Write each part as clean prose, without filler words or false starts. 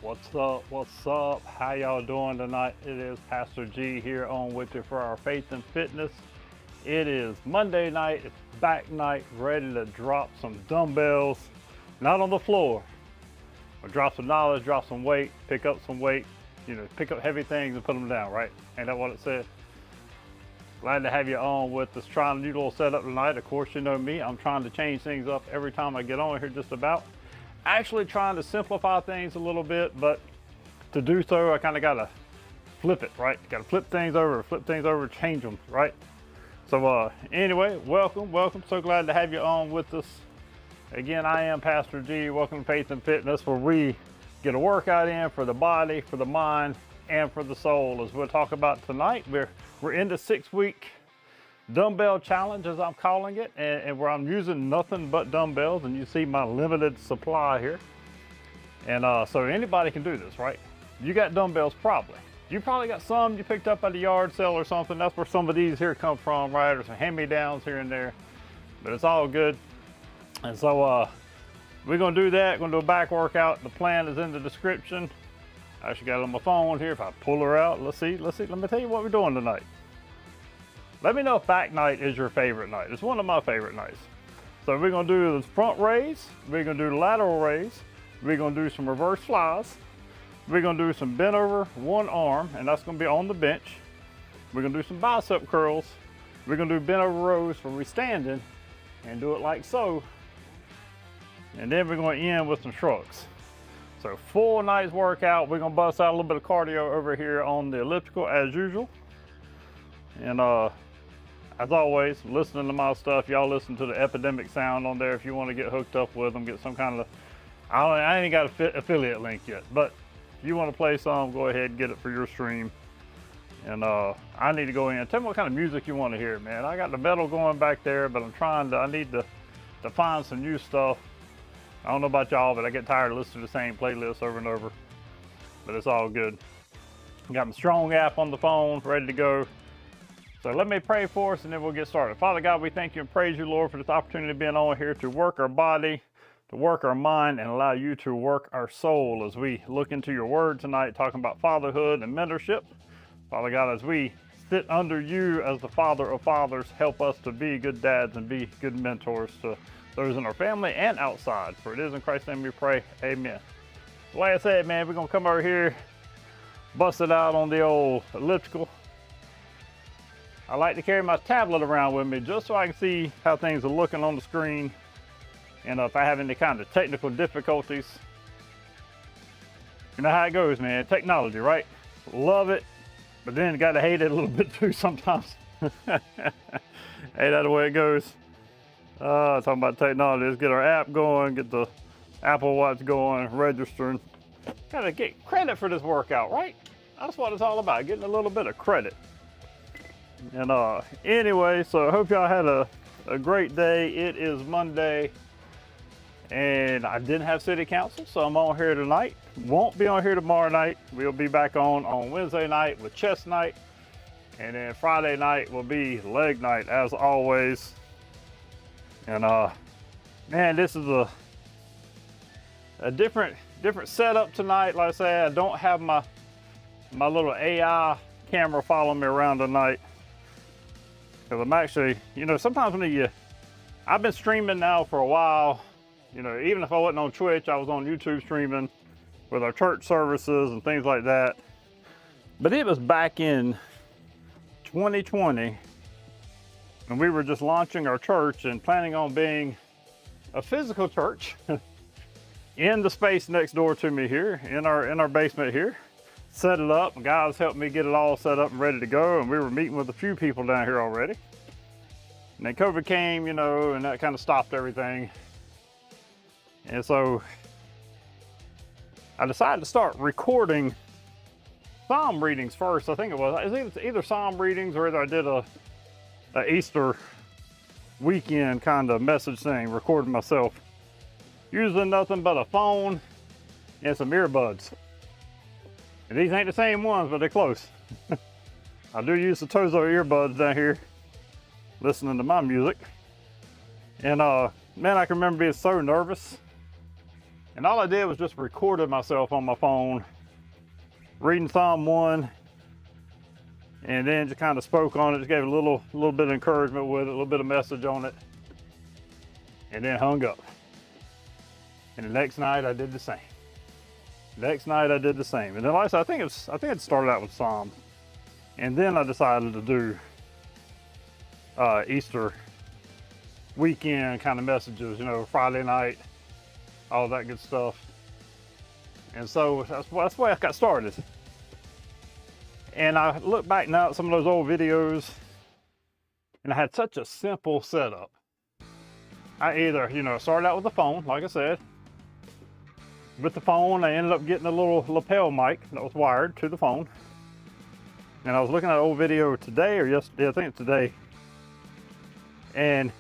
What's up? What's up? How y'all doing tonight? It is Pastor G here on with you for our faith and fitness. It is Monday night, it's back night, ready to drop some dumbbells, not on the floor, but drop some knowledge, drop some weight, pick up some weight, pick up heavy things and put them down, right? Ain't that what it said? Glad to have you on with us, trying a new little setup tonight. Of course, you know me, I'm trying to change things up every time I get on here just about. Actually trying to simplify things a little bit, but to do so, I kind of got to flip it, right? Got to flip things over, change them, right? So anyway, welcome. So glad to have you on with us. Again, I am Pastor G. Welcome to Faith and Fitness, where we get a workout in for the body, for the mind, and for the soul. As we'll talk about tonight, we're in the 6-week dumbbell challenge, as I'm calling it, and where I'm using nothing but dumbbells, and you see my limited supply here. And so anybody can do this, right? You got dumbbells probably. You probably got some you picked up at a yard sale or something. That's where some of these here come from, right? Or some hand-me-downs here and there, but it's all good. And so we're gonna do that. We're gonna do a back workout. The plan is in the description. I actually got it on my phone here. If I pull her out, let's see. Let me tell you what we're doing tonight. Let me know if back night is your favorite night. It's one of my favorite nights. So we're gonna do the front raise, we're gonna do the lateral raise, we're gonna do some reverse flies, we're gonna do some bent over one arm, and that's gonna be on the bench. We're gonna do some bicep curls, we're gonna do bent over rows where we're standing, and do it like so. And then we're gonna end with some shrugs. So full night's workout. We're gonna bust out a little bit of cardio over here on the elliptical as usual. And as always, listening to my stuff, y'all listen to the Epidemic sound on there if you want to get hooked up with them, get some kind of, I ain't got an affiliate link yet, but if you want to play some, go ahead and get it for your stream. And I need to go in. Tell me what kind of music you want to hear, man. I got the metal going back there, but I need to find some new stuff. I don't know about y'all, but I get tired of listening to the same playlist over and over, but it's all good. Got my Strong app on the phone, ready to go. So let me pray for us and then we'll get started. Father God, we thank you and praise you, Lord, for this opportunity of being on here to work our body, to work our mind, and allow you to work our soul as we look into your word tonight, talking about fatherhood and mentorship. Father God, as we sit under you as the Father of fathers, help us to be good dads and be good mentors to those in our family and outside. For it is in Christ's name we pray, amen. Like I said, man, we're gonna come over here, bust it out on the old elliptical. I like to carry my tablet around with me just so I can see how things are looking on the screen. And if I have any kind of technical difficulties, you know how it goes, man. Technology, right? Love it, but then got to hate it a little bit too sometimes. Hey, that's the way it goes. Talking about technology, let's get our app going, get the Apple Watch going, registering. Gotta get credit for this workout, right? That's what it's all about, getting a little bit of credit. And anyway, so I hope y'all had a great day. It is Monday, and I didn't have city council, so I'm on here tonight. Won't be on here tomorrow night. We'll be back on Wednesday night with chest night, and then Friday night will be leg night as always. And man, this is a different setup tonight. Like I said, I don't have my little AI camera following me around tonight. Because I'm actually, sometimes I've been streaming now for a while, even if I wasn't on Twitch, I was on YouTube streaming with our church services and things like that. But it was back in 2020, and we were just launching our church and planning on being a physical church in the space next door to me here, in our basement here. Set it up, guys helped me get it all set up and ready to go, and we were meeting with a few people down here already. And then COVID came, and that kind of stopped everything. And so I decided to start recording Psalm readings first. I think it was either Psalm readings or either I did a Easter weekend kind of message thing, recording myself using nothing but a phone and some earbuds. And these ain't the same ones, but they're close. I do use the Tozo earbuds down here, listening to my music. And man, I can remember being so nervous And all I did was just recorded myself on my phone, reading Psalm 1, and then just kind of spoke on it, just gave a little bit of encouragement with it, a little bit of message on it, and then hung up. And the next night I did the same. Next night I did the same. And then like I said, I think it started out with Psalms. And then I decided to do Easter weekend kind of messages, you know, Friday night, all that good stuff. And so that's the way I got started. And I look back now at some of those old videos, and I had such a simple setup. I either, you know, started out with the phone, like I said. With the phone, I ended up getting a little lapel mic that was wired to the phone. And I was looking at an old video today or yesterday, I think it's today, and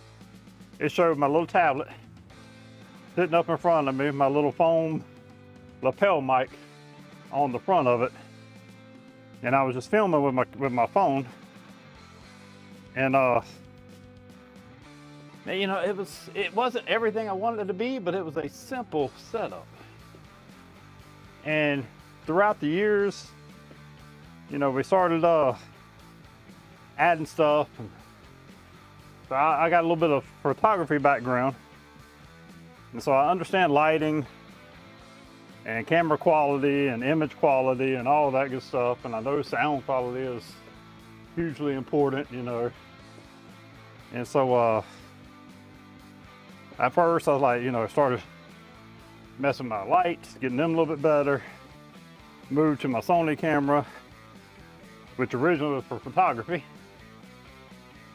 it showed my little tablet sitting up in front of me, my little foam lapel mic on the front of it, and I was just filming with my phone. And you know, it wasn't everything I wanted it to be, but it was a simple setup. And throughout the years, you know, we started adding stuff. And so I got a little bit of photography background, and so I understand lighting and camera quality and image quality and all that good stuff. And I know sound quality is hugely important, you know. And so at first I was like, you know, started messing with my lights, getting them a little bit better. Moved to my Sony camera, which originally was for photography.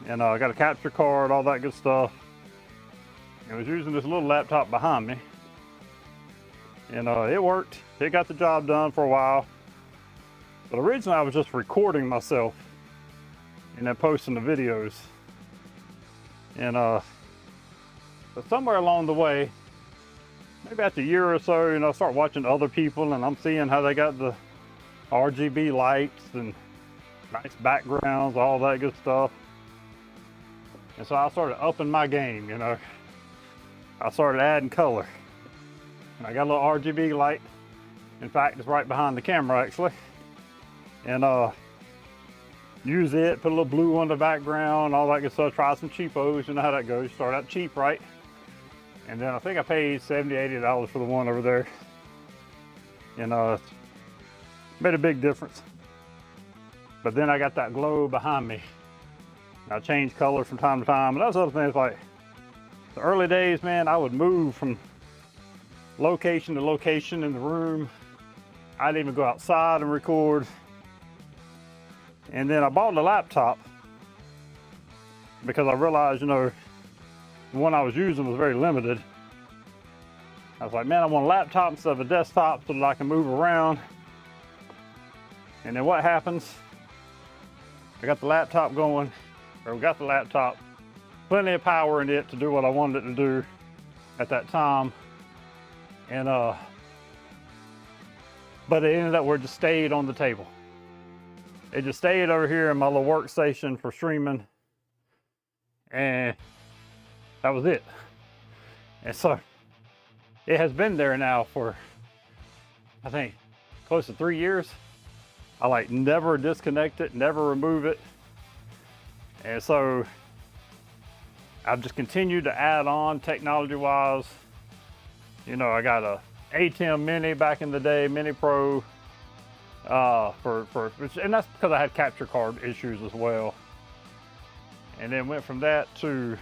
And I got a capture card, all that good stuff. I was using this little laptop behind me. And it worked. It got the job done for a while. But originally I was just recording myself and then posting the videos. And but somewhere along the way, maybe after a year or so, you know, I start watching other people, and I'm seeing how they got the RGB lights and nice backgrounds, all that good stuff. And so I started upping my game, you know. I started adding color. And I got a little RGB light. In fact, it's right behind the camera actually. And use it, put a little blue on the background, all that good stuff. Try some cheapos, you know how that goes. You start out cheap, right? And then I think I paid $70, $80 for the one over there. And made a big difference. But then I got that glow behind me. And I changed color from time to time. And that was other things, like the early days, man, I would move from location to location in the room. I'd even go outside and record. And then I bought a laptop because I realized, you know, the one I was using was very limited. I was like, man, I want a laptop instead of a desktop so that I can move around. And then what happens? I got the laptop going, or we got the laptop, plenty of power in it to do what I wanted it to do at that time. And but it ended up where it just stayed on the table. It just stayed over here in my little workstation for streaming, and that was it. And so it has been there now for, I think, close to 3 years. I like never disconnect it, never remove it. And so I've just continued to add on technology wise. You know, I got a ATEM Mini back in the day, Mini Pro, and that's because I had capture card issues as well. And then went from that to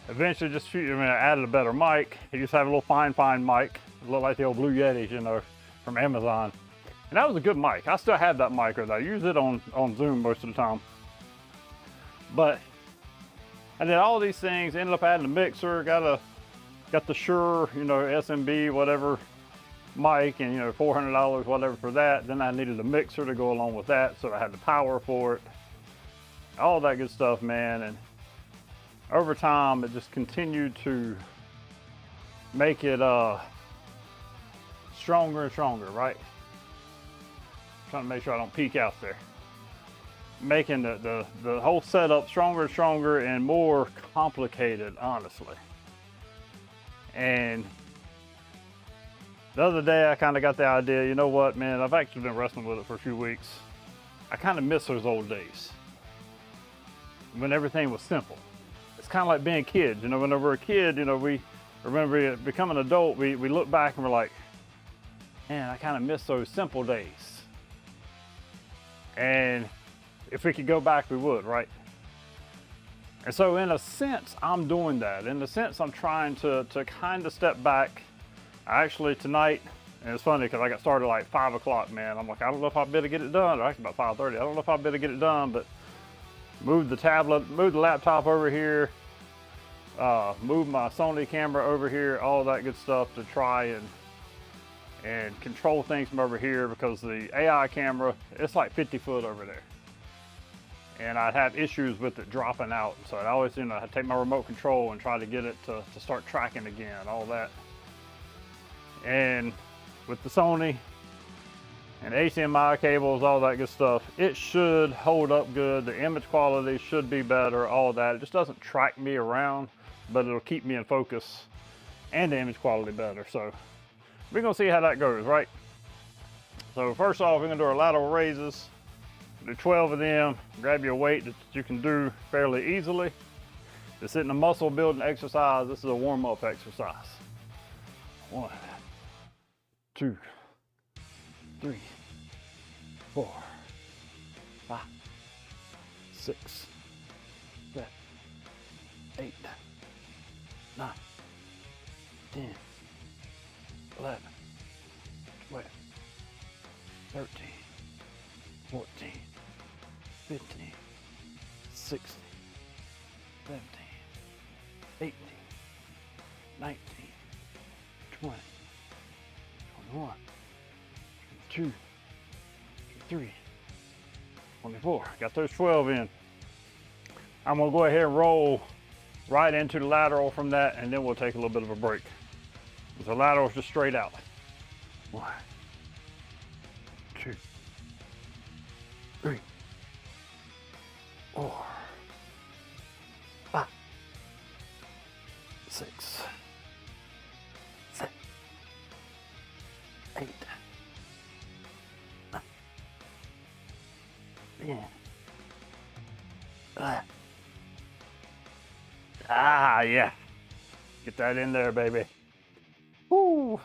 eventually just I added a better mic. I used to have a little fine mic, look like the old Blue Yetis, you know, from Amazon. And that was a good mic. I still have that mic, or I use it on Zoom most of the time. But I did all these things, ended up adding a mixer, got the Shure, you know, SMB, whatever mic, and you know, $400, whatever for that. Then I needed a mixer to go along with that, so I had the power for it. All that good stuff, man. And over time, it just continued to make it stronger and stronger, right? Trying to make sure I don't peek out there. Making the whole setup stronger and stronger and more complicated, honestly. And The other day I kind of got the idea, you know what, man, I've actually been wrestling with it for a few weeks. I kind of miss those old days when everything was simple. It's kind of like being kids, you know, whenever we're a kid, you know, we remember becoming an adult, we look back and we're like, man, I kind of miss those simple days. And if we could go back, we would, right? And so in a sense, I'm doing that. In a sense, I'm trying to kind of step back. Actually tonight, and it's funny because I got started like 5 o'clock, man. I'm like, I don't know if I'll be able to get it done, or actually about 5:30. I don't know if I'll be able to get it done, but moved the tablet, moved the laptop over here, moved my Sony camera over here, all that good stuff to try and control things from over here, because the AI camera, it's like 50 foot over there. And I'd have issues with it dropping out. So I'd always, you know, I'd take my remote control and try to get it to start tracking again, all that. And with the Sony and HDMI cables, all that good stuff, it should hold up good. The image quality should be better, all that. It just doesn't track me around, but it'll keep me in focus and the image quality better. So we're gonna see how that goes, right? So first off, we're gonna do our lateral raises. Do 12 of them. Grab your weight that you can do fairly easily. This isn't a muscle building exercise. This is a warm-up exercise. 1, 2, 3, 4, 5, 6, 7, 8, 9, 10, 11, 12, 13, 14, 15, 16, 17, 18, 19, 20, 21, 22, 23, 24. Got those 12 in. I'm gonna go ahead and roll right into the lateral from that, and then we'll take a little bit of a break. The lateral is just straight out. 1, 2, 3, 4, 5, 6, 7, 8, 9, 10, 11. Ah, yeah. Get that in there, baby. Woo.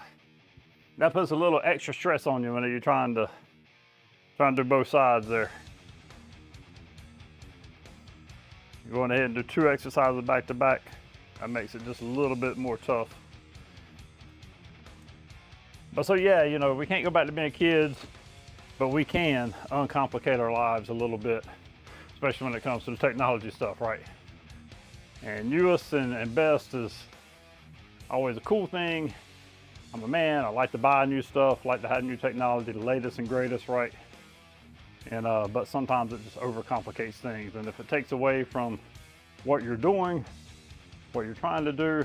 That puts a little extra stress on you when you're trying to do both sides there. You're going ahead and do 2 exercises back to back. That makes it just a little bit more tough. But so yeah, you know, we can't go back to being kids, but we can uncomplicate our lives a little bit, especially when it comes to the technology stuff, right? And newest and best is always a cool thing. I'm a man, I like to buy new stuff, like to have new technology, the latest and greatest, right? And but sometimes it just overcomplicates things. And if it takes away from what you're doing, what you're trying to do,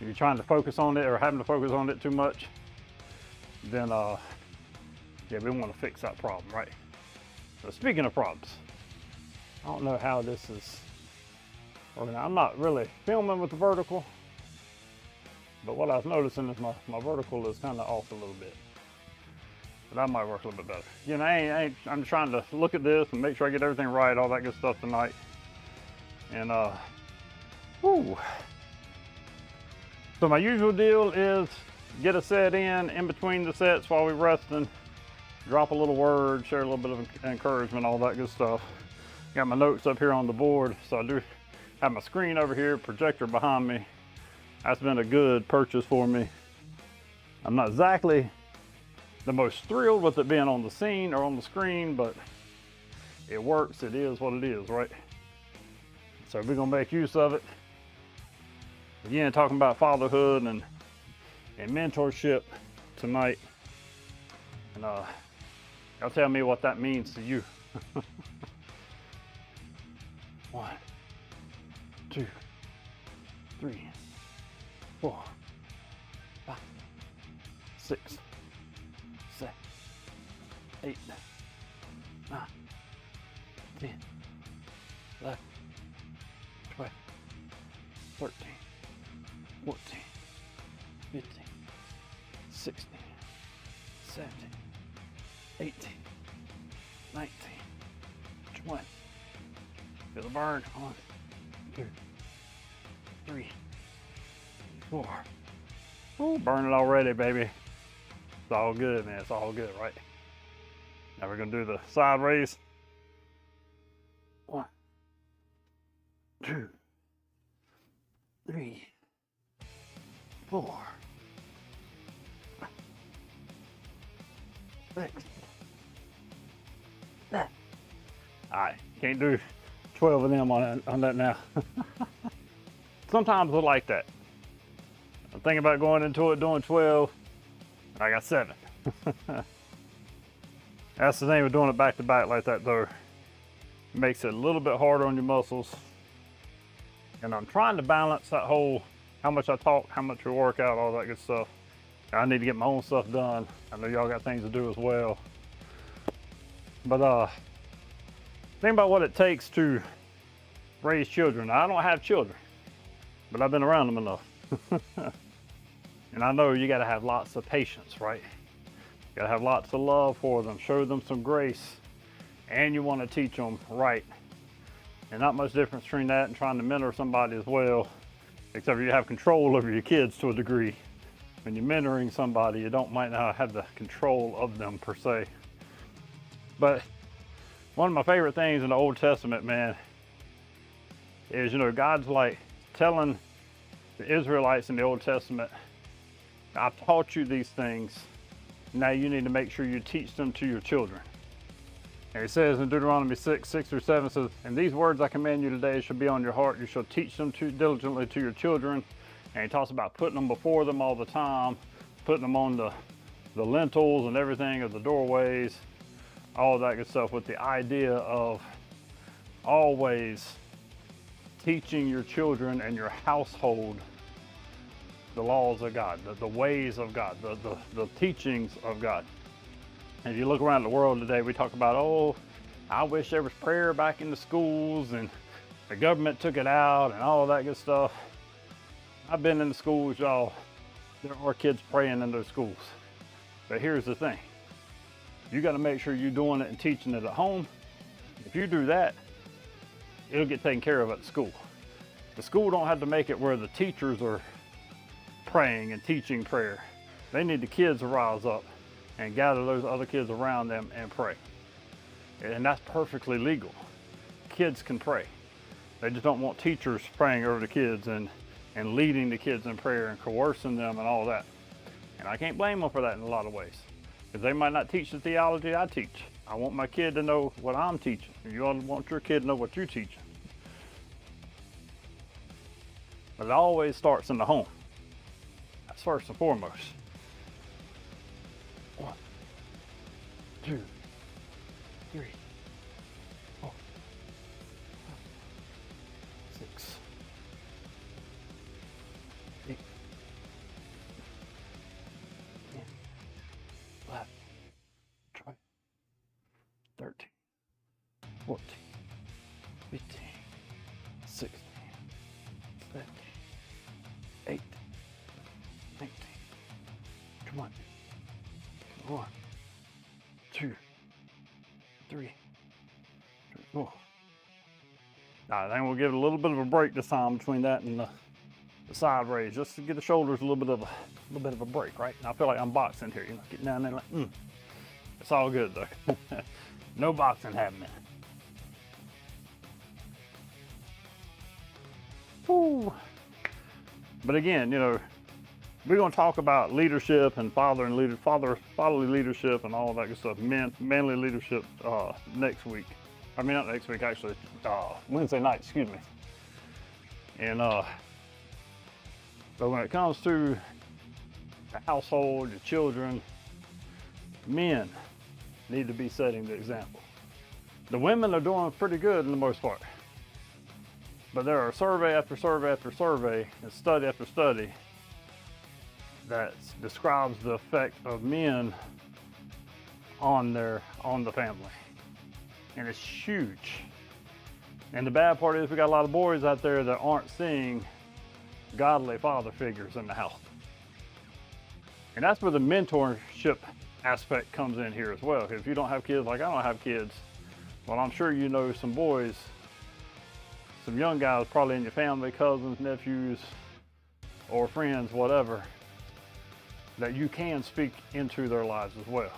if you're trying to focus on it or having to focus on it too much, then yeah, we want to fix that problem, right? So speaking of problems, I don't know how this is working out. I'm not really filming with the vertical, but what I was noticing is my vertical is kind of off a little bit. But that might work a little bit better. You know, I'm trying to look at this and make sure I get everything right, all that good stuff tonight. And whoo. So my usual deal is get a set in between the sets while we're resting, drop a little word, share a little bit of encouragement, all that good stuff. Got my notes up here on the board, so I do have my screen over here, projector behind me. That's been a good purchase for me. I'm not exactly the most thrilled with it being on the scene or on the screen, but it works. It is what it is, right? So we're gonna make use of it. Again, talking about fatherhood and mentorship tonight. And y'all tell me what that means to you. 1, 2, 3, 4, 5, 6, 7, 8, 9, 10, 11, 12, 13, 14, 15, 16, 17, 18, 19, 20. Feel the burn. 1, 2, 3, 4. Ooh, burning already, baby. It's all good, man. It's all good, right? Now we're gonna do the side raise. 1, 2, 3, 4, 6, 7. All right, can't do 12 of them on that now. Sometimes I like that. I'm thinking about going into it doing 12. I got 7. That's the name of doing it back to back like that, though. It makes it a little bit harder on your muscles. And I'm trying to balance that whole how much I talk, how much we work out, all that good stuff. I need to get my own stuff done. I know y'all got things to do as well. But think about what it takes to raise children. Now, I don't have children, but I've been around them enough. And I know you gotta have lots of patience, right? You gotta have lots of love for them, show them some grace, and you wanna teach them right. And not much difference between that and trying to mentor somebody as well, except you have control over your kids to a degree. When you're mentoring somebody, you might not have the control of them per se. But one of my favorite things in the Old Testament, man, is, God's like telling the Israelites in the Old Testament, I've taught you these things. Now you need to make sure you teach them to your children. And he says in Deuteronomy 6:6-7, says, and these words I command you today shall be on your heart. You shall teach them diligently to your children. And he talks about putting them before them all the time, putting them on the lintels and everything of the doorways, all that good stuff, with the idea of always teaching your children and your household the laws of God, the ways of God, the teachings of God. And if you look around the world today, we talk about, oh, I wish there was prayer back in the schools and the government took it out and all that good stuff. I've been in the schools, y'all. There are kids praying in those schools. But here's the thing. You got to make sure you're doing it and teaching it at home. If you do that, it'll get taken care of at school. The school don't have to make it where the teachers are praying and teaching prayer. They need the kids to rise up and gather those other kids around them and pray. And that's perfectly legal. Kids can pray. They just don't want teachers praying over the kids and leading the kids in prayer and coercing them and all that. And I can't blame them for that in a lot of ways, because they might not teach the theology I teach. I want my kid to know what I'm teaching. You want your kid to know what you're teaching. But it always starts in the home. That's first and foremost. 1, 2, 3, 4, 5, 6, 8, 10, 11, 12, 13, 14, 15, 16, 17, 18, 19, 20, 1, 2, 3, 4. I think we'll give it a little bit of a break this time between that and the side raise, just to give the shoulders a little bit of a break, right? And I feel like I'm boxing here, getting down there like, It's all good though. No boxing happening. Woo. But again, we're going to talk about leadership and fatherly leadership and all that good stuff, manly leadership next week. I mean, not next week, actually, Wednesday night, excuse me. And but when it comes to the household, your children, men need to be setting the example. The women are doing pretty good in the most part. But there are survey after survey after survey and study after study that describes the effect of men on the family. And it's huge. And the bad part is we got a lot of boys out there that aren't seeing godly father figures in the house. And that's where the mentorship aspect comes in here as well. If you don't have kids, like I don't have kids, well, I'm sure you know some boys, some young guys probably in your family, cousins, nephews, or friends, whatever, that you can speak into their lives as well.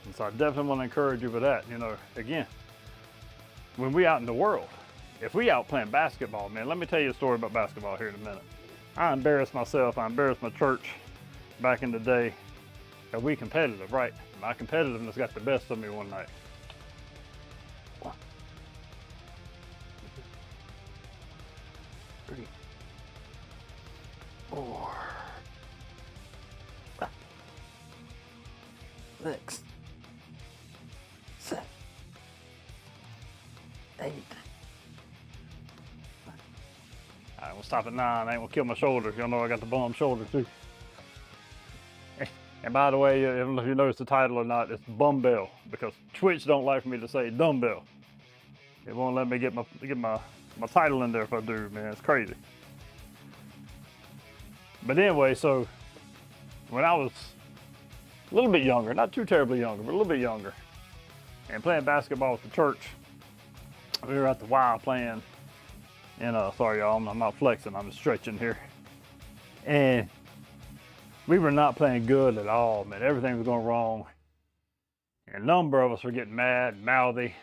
And so I definitely want to encourage you with that. You know, again, when we out in the world, if we out playing basketball, man, let me tell you a story about basketball here in a minute. I embarrassed myself, I embarrassed my church back in the day. Cause we competitive, right? My competitiveness got the best of me one night. 1, 2, 3, 4, 5, 6, 7, 8. Alright, we'll stop at 9. I ain't gonna kill my shoulders. Y'all know I got the bum shoulder too. And by the way, I don't know if you noticed the title or not, it's Dumbbell, because Twitch don't like for me to say Dumbbell. It won't let me get my title in there if I do, man. It's crazy. But anyway, so when I was a little bit younger, not too terribly younger, but a little bit younger, and playing basketball at the church, we were at the Y playing, and sorry y'all, I'm not flexing, I'm just stretching here. And we were not playing good at all, man. Everything was going wrong. And a number of us were getting mad, mouthy.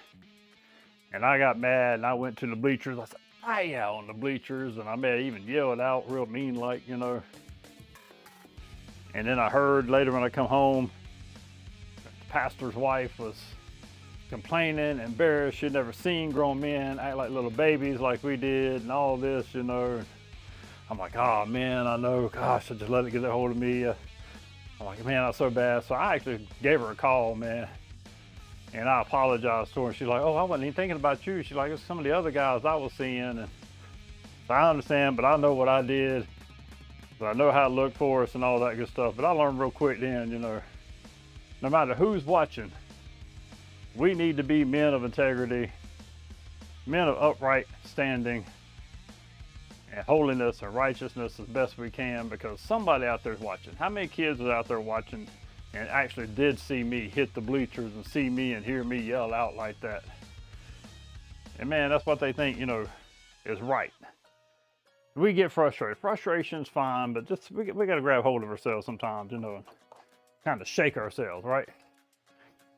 And I got mad and I went to the bleachers. I said, "Hi," on the bleachers, and I may have even yelled out real mean like, you know. And then I heard later when I come home, the pastor's wife was complaining, embarrassed. She'd never seen grown men act like little babies like we did and all this, you know. I'm like, oh man, I know, gosh, I just let it get a hold of me. I'm like, man, that's so bad. So I actually gave her a call, man. And I apologized to her. She's like, oh, I wasn't even thinking about you. She's like, it's some of the other guys I was seeing. And so I understand, but I know what I did. But I know how it looked for us and all that good stuff. But I learned real quick then, you know, no matter who's watching, we need to be men of integrity, men of upright standing, and holiness and righteousness as best we can, because somebody out there is watching. How many kids are out there watching and actually did see me hit the bleachers and see me and hear me yell out like that? And man, that's what they think, you know, is right. We get frustrated. Frustration's fine, but just we got to grab hold of ourselves sometimes, you know, and kind of shake ourselves, right?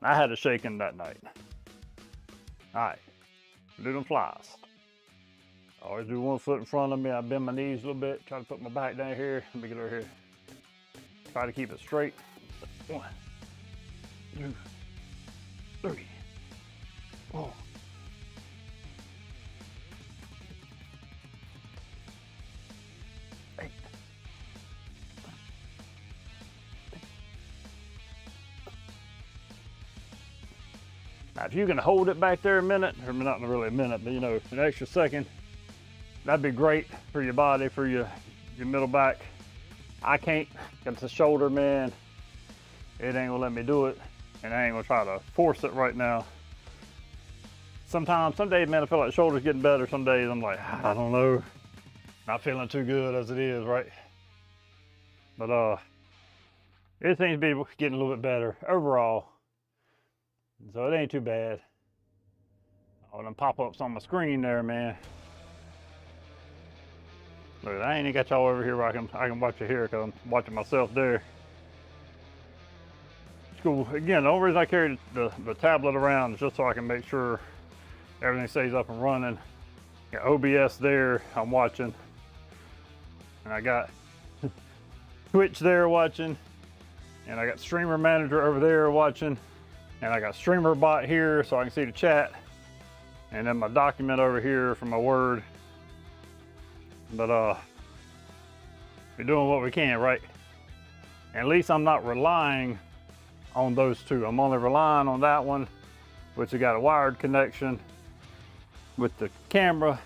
I had a shaking that night. All right, do them flies. I always do one foot in front of me. I bend my knees a little bit, try to put my back down here. Let me get over here. Try to keep it straight. 1, 2, 3, 4. Now, if you can hold it back there a minute, or not really a minute, but you know, an extra second, that'd be great for your body, for your middle back. I can't, got the shoulder, man. It ain't gonna let me do it, and I ain't gonna try to force it right now. Some days, man, I feel like the shoulder's getting better. Some days I'm like, I don't know, not feeling too good as it is, right? But it seems to be getting a little bit better overall. So it ain't too bad. Oh, them pop-ups on my screen there, man. Look, I ain't even got y'all over here where I can watch it here, because I'm watching myself there. It's cool. Again, the only reason I carry the tablet around is just so I can make sure everything stays up and running. Got OBS there, I'm watching. And I got Twitch there watching. And I got Streamer Manager over there watching. And I got Streamer Bot here so I can see the chat. And then my document over here for my Word. But we're doing what we can, right? And at least I'm not relying on those two. I'm only relying on that one, which has got a wired connection with the camera,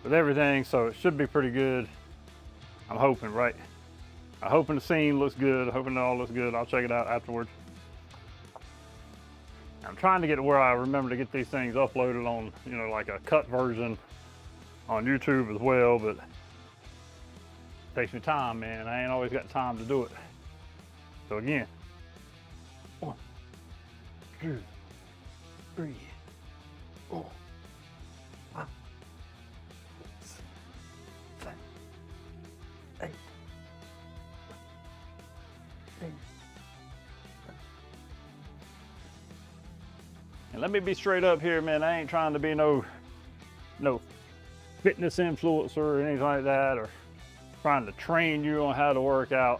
with everything, so it should be pretty good. I'm hoping, right? I'm hoping the scene looks good. I'm hoping it all looks good. I'll check it out afterwards. I'm trying to get to where I remember to get these things uploaded on, you know, like a cut version on YouTube as well, but Takes me time, man. I ain't always got time to do it. So again, 1, 2, 3, 4, 5, 6, 7, 8, 9. And let me be straight up here, man. I ain't trying to be no fitness influencer or anything like that, or trying to train you on how to work out.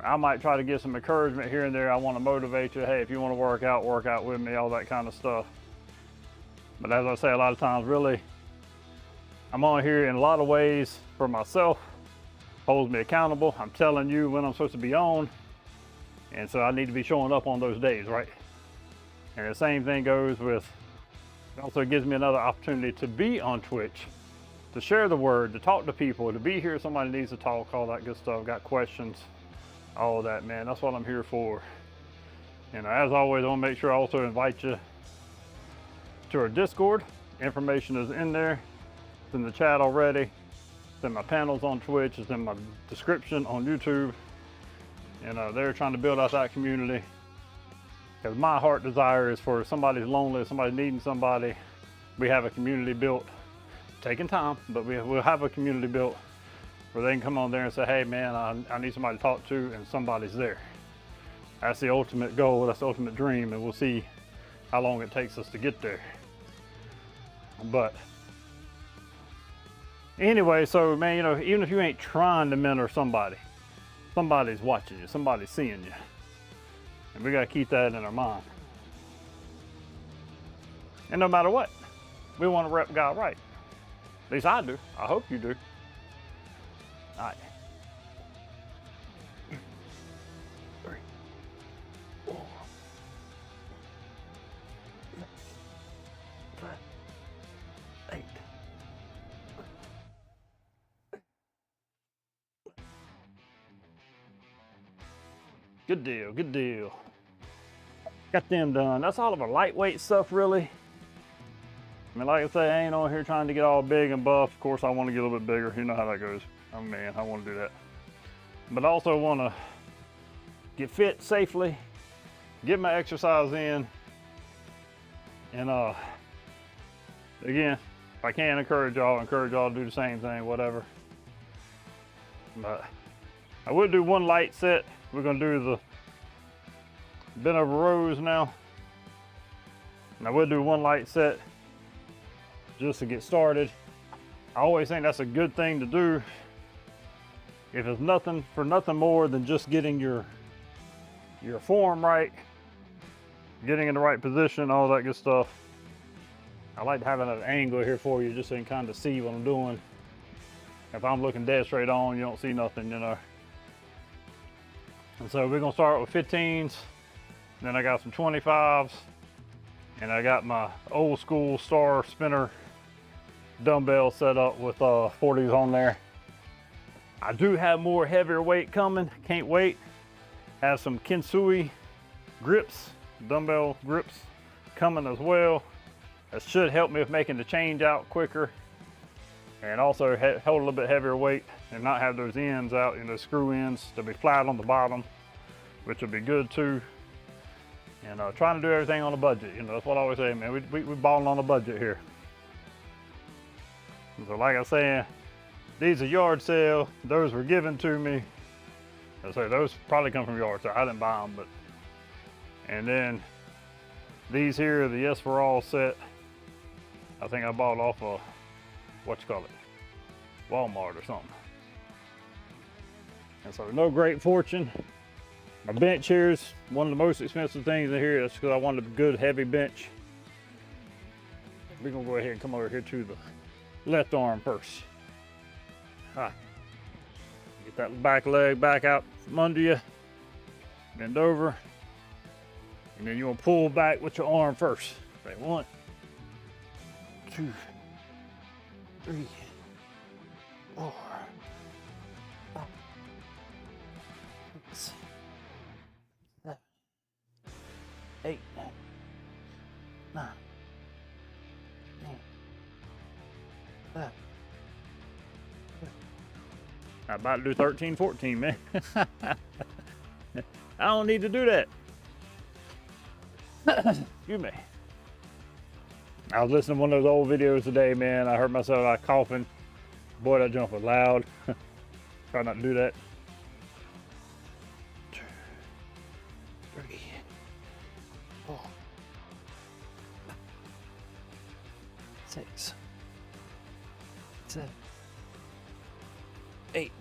I might try to give some encouragement here and there. I want to motivate you. Hey, if you want to work out with me, all that kind of stuff. But as I say, a lot of times, really, I'm on here in a lot of ways for myself. Holds me accountable. I'm telling you when I'm supposed to be on. And so I need to be showing up on those days, right? And the same thing goes with, it also gives me another opportunity to be on Twitch, to share the word, to talk to people, to be here. Somebody needs to talk, all that good stuff, got questions, all of that, man. That's what I'm here for. And as always, I want to make sure I also invite you to our Discord. Information is in there. It's in the chat already. It's in my panels on Twitch. It's in my description on YouTube. And they're trying to build out that community. Because my heart desire is for somebody's lonely, somebody's needing somebody. We have a community built, taking time, but we'll have a community built where they can come on there and say, hey man, I need somebody to talk to, and somebody's there. That's the ultimate goal, that's the ultimate dream, and we'll see how long it takes us to get there. But anyway, so man, you know, even if you ain't trying to mentor somebody, somebody's watching you, somebody's seeing you. And we gotta keep that in our mind. And no matter what, we wanna rep God right. At least I do, I hope you do. All right. 3, 4, 6, 7, 8. Good deal, good deal. Got them done. That's all of our lightweight stuff, really. I mean, like I say, I ain't on here trying to get all big and buff. Of course, I want to get a little bit bigger. You know how that goes. Oh man, I want to do that. But I also want to get fit safely, get my exercise in, and again, if I can encourage y'all to do the same thing, whatever. But I would do one light set. We're gonna do the bent over rows now. And I would do one light set just to get started. I always think that's a good thing to do. If it's nothing more than just getting your form right, getting in the right position, all that good stuff. I like having an angle here for you just so you can kind of see what I'm doing. If I'm looking dead straight on, you don't see nothing, you know. And so we're gonna start with 15s, then I got some 25s, and I got my old school star spinner dumbbell set up with 40s on there. I do have more heavier weight coming, can't wait. Have some Kensui grips, dumbbell grips coming as well. That should help me with making the change out quicker, and also hold a little bit heavier weight and not have those ends out, you know, screw ends. They'll be flat on the bottom, which will be good too. And trying to do everything on a budget, you know, that's what I always say, man. We balling on a budget here. And so like I said, these are yard sale. Those were given to me. I say those probably come from yard sale. I didn't buy them, but. And then these here are the Yes for All set. I think I bought off of, Wal-Mart or something. And so no great fortune. My bench here is one of the most expensive things in here. That's because I wanted a good heavy bench. We're gonna go ahead and come over here to the left arm first. All right. Get that back leg back out from under you. Bend over. And then you want to pull back with your arm first. Okay, 1, 2, 3, 4, 5, 6, 7, 8, 9, 10, 11, 12. I'm about to do 13, 14, man. I don't need to do that. Excuse me. I was listening to one of those old videos today, man. I heard myself like coughing. Boy, that jump was loud. Try not to do that. 2, 3, 4, 6, 7, 8,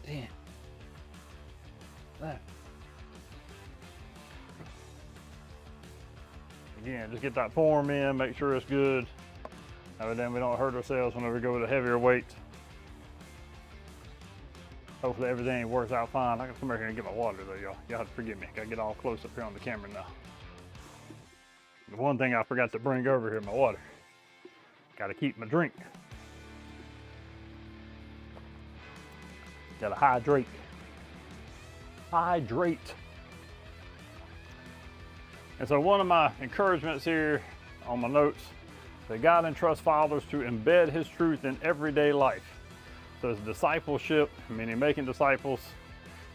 10, 11. Again, just get that form in, make sure it's good. That way we don't hurt ourselves whenever we go with a heavier weight. Hopefully everything works out fine. I gotta come over here and get my water though, y'all. Y'all have to forgive me. Gotta get all close up here on the camera now. The one thing I forgot to bring over here, my water. Gotta keep my drink. Gotta hydrate. Hydrate. And so one of my encouragements here on my notes, that God entrusts fathers to embed his truth in everyday life. So it's discipleship, meaning making disciples,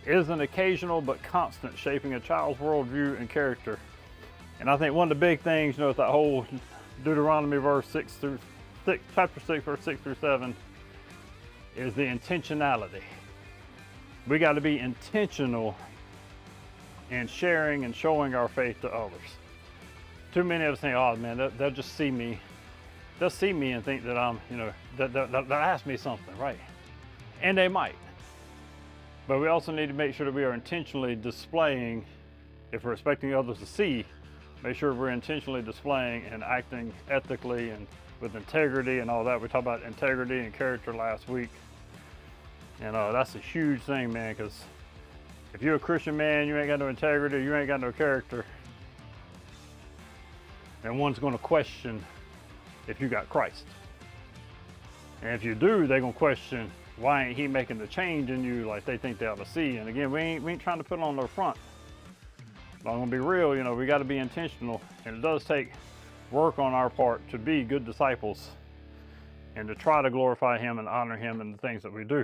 is an occasional but constant shaping a child's worldview and character. And I think one of the big things, you know, with that whole Deuteronomy chapter 6, verse 6 through 7, is the intentionality. We got to be intentional in sharing and showing our faith to others. Too many of us think, oh man, they'll just see me. They'll see me and think that I'm, you know, they'll ask me something, right? And they might. But we also need to make sure that we are intentionally displaying, if we're expecting others to see, make sure we're intentionally displaying and acting ethically and with integrity and all that. We talked about integrity and character last week. And that's a huge thing, man, because if you're a Christian man, you ain't got no integrity, you ain't got no character, then one's going to question if you got Christ. And if you do, they're going to question, why ain't he making the change in you like they think they ought to see? And again, we ain't trying to put on their front. But I'm going to be real, you know, we got to be intentional. And it does take work on our part to be good disciples and to try to glorify him and honor him in the things that we do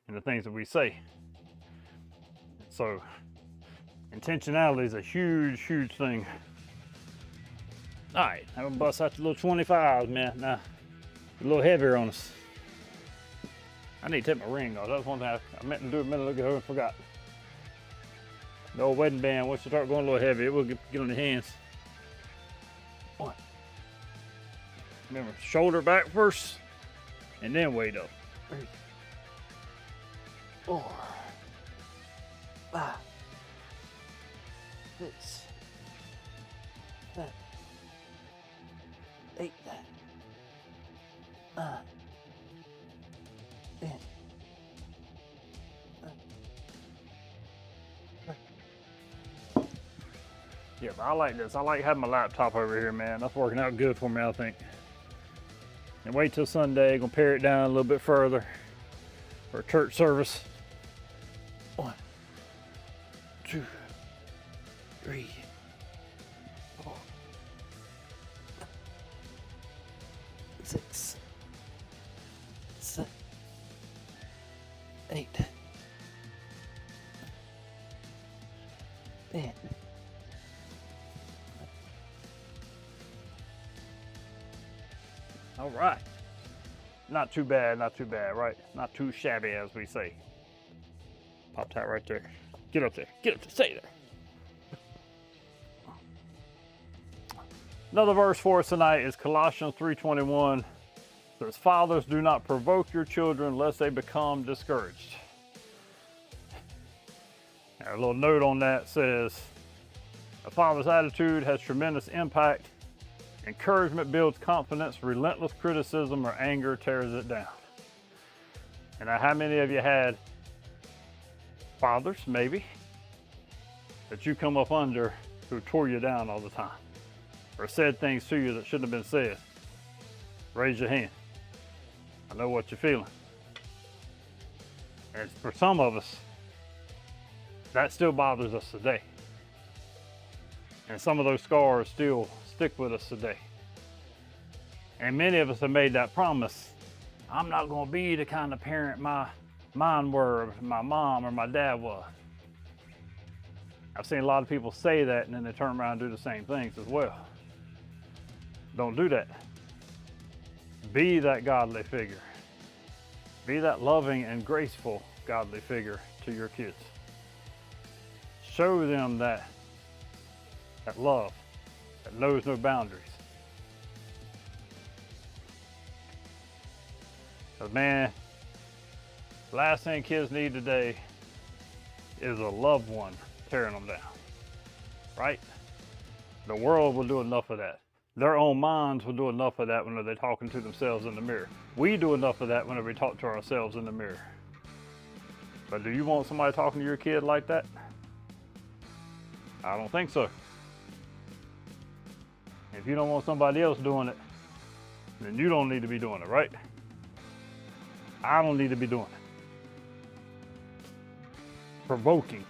and the things that we say. So intentionality is a huge, huge thing. All right, I'm gonna bust out the little 25s, man. Now, a little heavier on us. I need to take my ring off. That's one thing I meant to do a minute ago and forgot. The old wedding band, once you start going a little heavy, it will get on your hands. 1. Remember, shoulder back first, and then weight up. 3, 4, 5, 6, 7, 8, 9, 10. Yeah, but I like this. I like having my laptop over here, man. That's working out good for me, I think. And wait till Sunday. Gonna pare it down a little bit further for a church service. 1, 2, 3, 4, 6, 7, 8, 10. All right. Not too bad, right? Not too shabby, as we say. Pop that right there. Get up there, stay there. Another verse for us tonight is Colossians 3:21. It says, fathers, do not provoke your children lest they become discouraged. A little note on that says, a father's attitude has tremendous impact. Encouragement builds confidence. Relentless criticism or anger tears it down. And now, how many of you had fathers, maybe, that you come up under who tore you down all the time or said things to you that shouldn't have been said? Raise your hand. I know what you're feeling. And for some of us, that still bothers us today. And some of those scars still stick with us today. And many of us have made that promise I'm not gonna be the kind of parent mine were, my mom or my dad was. I've seen a lot of people say that and then they turn around and do the same things as well. Don't do that. Be that godly figure. Be that loving and graceful godly figure to your kids. Show them that love that knows no boundaries. Because man, last thing kids need today is a loved one tearing them down, right? The world will do enough of that. Their own minds will do enough of that whenever they're talking to themselves in the mirror. We do enough of that whenever we talk to ourselves in the mirror. But do you want somebody talking to your kid like that? I don't think so. If you don't want somebody else doing it, then you don't need to be doing it, right? I don't need to be doing it. Provoking.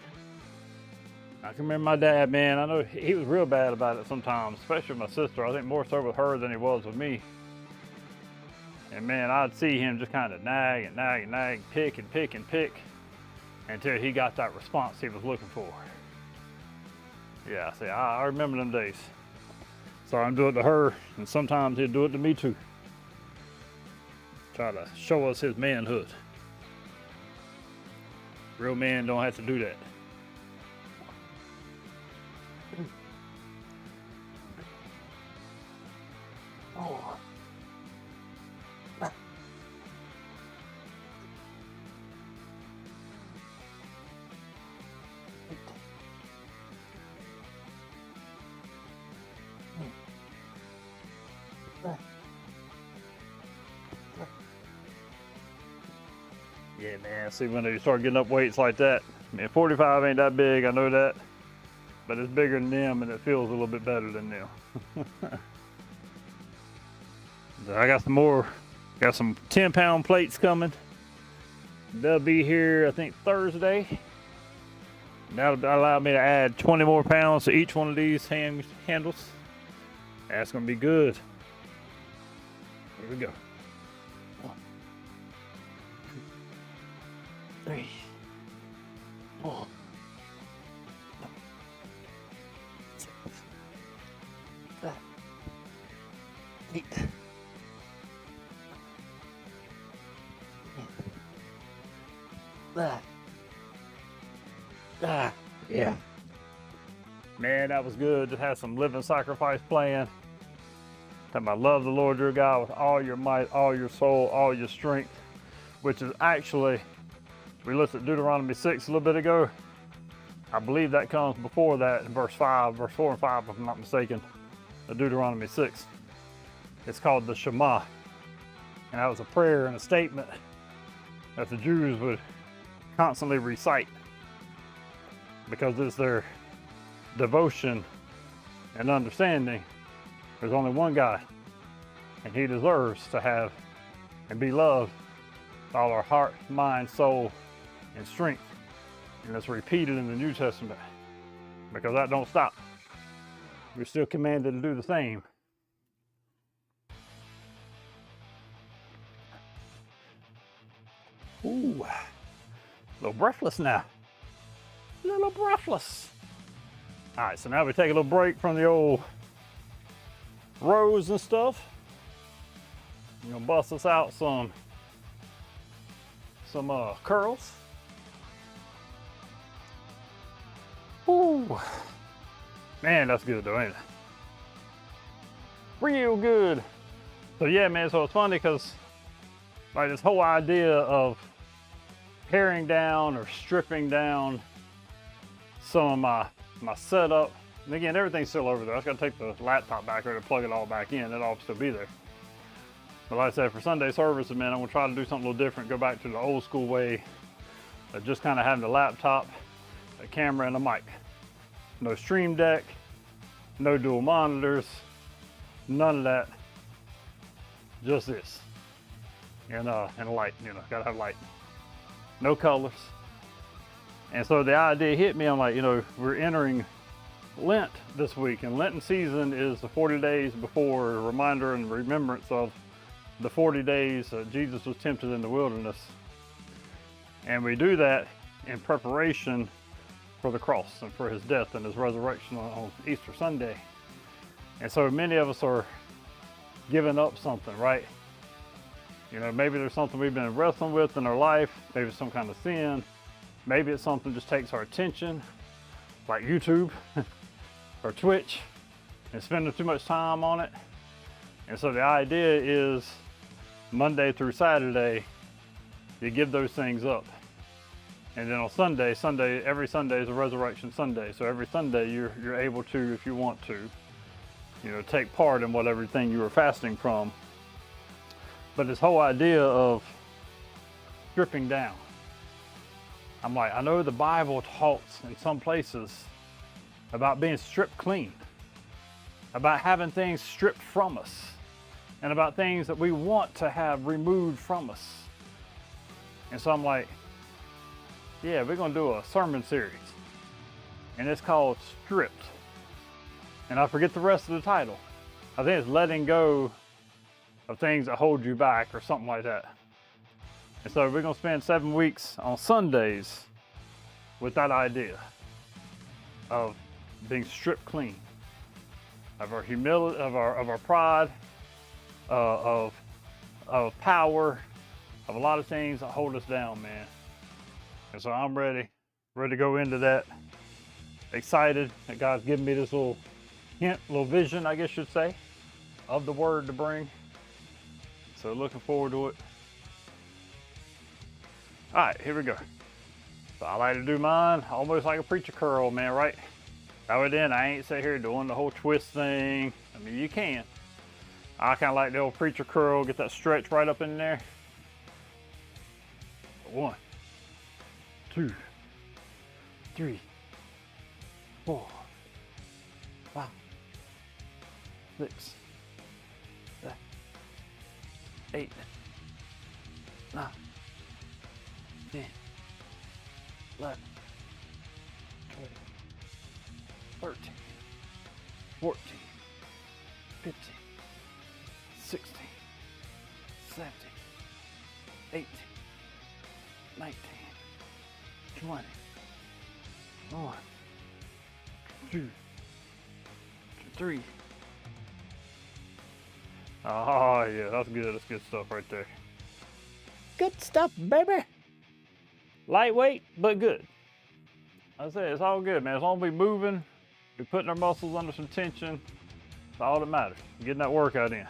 I can remember my dad, man, I know he was real bad about it sometimes, especially with my sister. I think more so with her than he was with me. And man, I'd see him just kind of nag and nag and nag, pick and pick and pick until he got that response he was looking for. Yeah, see, I remember them days. So I'm doing it to her, and sometimes he'd do it to me too. Try to show us his manhood. Real men don't have to do that. Oh. Yeah, man, see when you start getting up weights like that, I mean, 45 ain't that big, I know that, but it's bigger than them and it feels a little bit better than them. I got some 10-pound plates coming. They'll be here, I think, Thursday. That'll allow me to add 20 more pounds to each one of these handles. That's gonna be good. Here we go. 1, 2, 3, 4, 6, 7, 8. Yeah. Man, that was good. Just had some living sacrifice playing. Time I love the Lord your God with all your might, all your soul, all your strength, which is actually, we looked at Deuteronomy 6 a little bit ago. I believe that comes before that in verse 4 and 5, if I'm not mistaken, of Deuteronomy 6. It's called the Shema. And that was a prayer and a statement that the Jews would constantly recite because it's their devotion and understanding. There's only one God, and he deserves to have and be loved with all our heart, mind, soul, and strength. And it's repeated in the New Testament because that don't stop. We're still commanded to do the same. Ooh, a little breathless now. A little breathless. All right, so now we take a little break from the old rows and stuff. I'm gonna bust us out some curls. Ooh, man, that's good though, ain't it? Real good. So yeah, man, so it's funny because like this whole idea of paring down or stripping down some of my setup. And again, everything's still over there. I just gotta take the laptop back there to plug it all back in. It'll all still be there. But like I said, for Sunday services, man, I'm gonna try to do something a little different, go back to the old school way of just kind of having the laptop, a camera, and a mic. No stream deck, no dual monitors, none of that. Just this. And a light, gotta have light. No colors. And so the idea hit me, I'm like, we're entering Lent this week, and Lenten season is the 40 days before, a reminder and remembrance of the 40 days Jesus was tempted in the wilderness. And we do that in preparation for the cross and for his death and his resurrection on Easter Sunday. And so many of us are giving up something, right? You know, maybe there's something we've been wrestling with in our life, maybe some kind of sin, maybe it's something that just takes our attention, like YouTube or Twitch, and spending too much time on it. And so the idea is Monday through Saturday, you give those things up. And then on Sunday, every Sunday is a resurrection Sunday. So every Sunday you're able to, if you want to, you know, take part in whatever thing you were fasting from. But this whole idea of stripping down, I'm like, I know the Bible talks in some places about being stripped clean, about having things stripped from us, and about things that we want to have removed from us. And so I'm like, yeah, we're gonna do a sermon series, and it's called Stripped. And I forget the rest of the title. I think it's letting go of things that hold you back or something like that. And so we're gonna spend 7 weeks on Sundays with that idea of being stripped clean of our humility, of our pride, of power, of a lot of things that hold us down, man. And so I'm ready to go into that. Excited that God's given me this little hint, little vision, I guess you'd say, of the word to bring. So looking forward to it. All right, here we go. So I like to do mine almost like a preacher curl, man, right? That way then I ain't sit here doing the whole twist thing. I mean, you can. I kind of like the old preacher curl, get that stretch right up in there. 1, 2, 3, 4, 5, 6, 7, 8, 9, 10, 11, 12, 13, 14, 15, 16, 17, 18, 19, 20, 1, 2, 3. Oh yeah, that's good. That's good stuff right there. Good stuff, baby. Lightweight, but good. I say it's all good, man. As long as we're moving, we're putting our muscles under some tension. That's all that matters. Getting that workout in.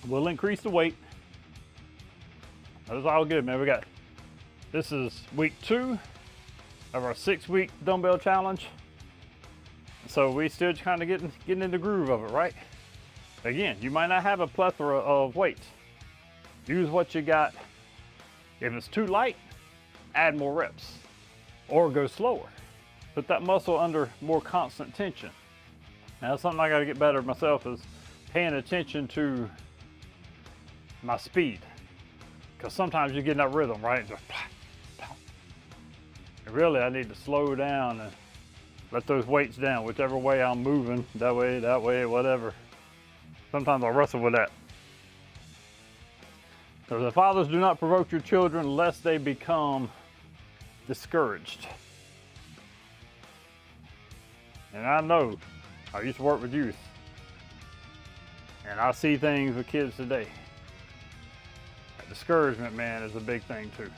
We'll increase the weight. That's all good, man. This is week 2 of our 6-week dumbbell challenge. So we still kind of getting in the groove of it, right? Again, you might not have a plethora of weights. Use what you got. If it's too light, add more reps or go slower. Put that muscle under more constant tension. Now that's something I got to get better at myself, is paying attention to my speed. Because sometimes you get in that rhythm, right? And just, and really I need to slow down and let those weights down, whichever way I'm moving, that way, whatever. Sometimes I wrestle with that. So the fathers, do not provoke your children lest they become discouraged. And I know, I used to work with youth, and I see things with kids today. Discouragement, man, is a big thing too.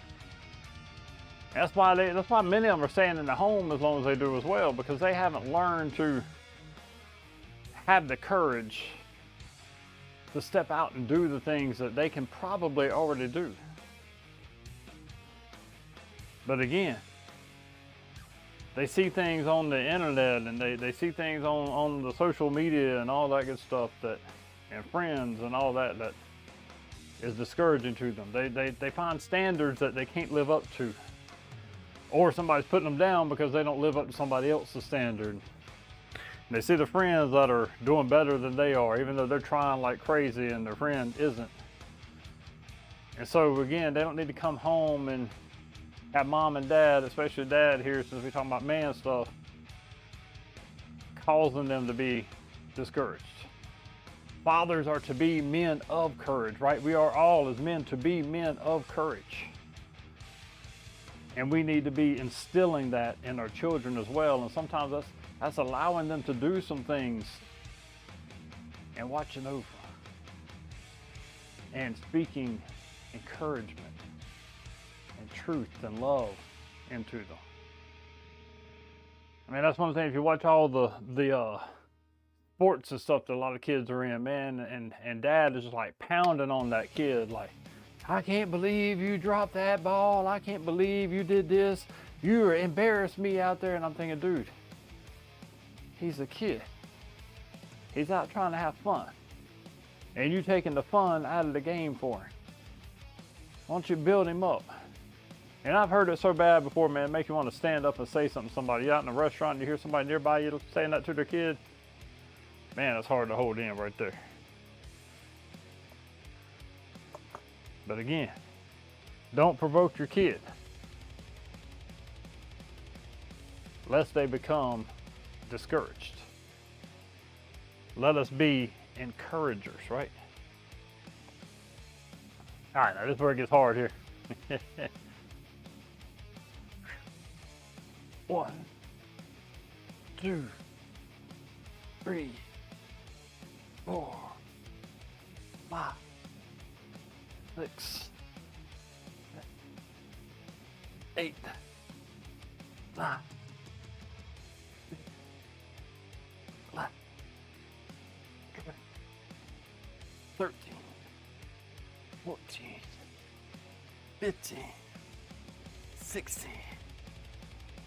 That's why many of them are staying in the home as long as they do as well, because they haven't learned to have the courage to step out and do the things that they can probably already do. But again, they see things on the internet, and they see things on the social media and all that good stuff, that, and friends and all that is discouraging to them. They find standards that they can't live up to, or somebody's putting them down because they don't live up to somebody else's standard. And they see the friends that are doing better than they are, even though they're trying like crazy and their friend isn't. And so again, they don't need to come home and have mom and dad, especially dad here, since we're talking about man stuff, causing them to be discouraged. Fathers are to be men of courage, right? We are all as men to be men of courage. And we need to be instilling that in our children as well. And sometimes that's allowing them to do some things and watching over and speaking encouragement and truth and love into them. I mean, that's one thing. If you watch all the sports and stuff that a lot of kids are in, man, and dad is just like pounding on that kid, like, I can't believe you dropped that ball. I can't believe you did this. You embarrassed me out there. And I'm thinking, dude, he's a kid. He's out trying to have fun. And you taking the fun out of the game for him. Why don't you build him up? And I've heard it so bad before, man, it makes you want to stand up and say something to somebody. You're out in a restaurant and you hear somebody nearby you saying that to their kid. Man, it's hard to hold in right there. But again, don't provoke your kid, lest they become discouraged. Let us be encouragers, right? All right, now this is where it gets hard here. 1, 2, 3, 4, 5, 6, 8, 9, 11, 12, 13, 14, 15, 16,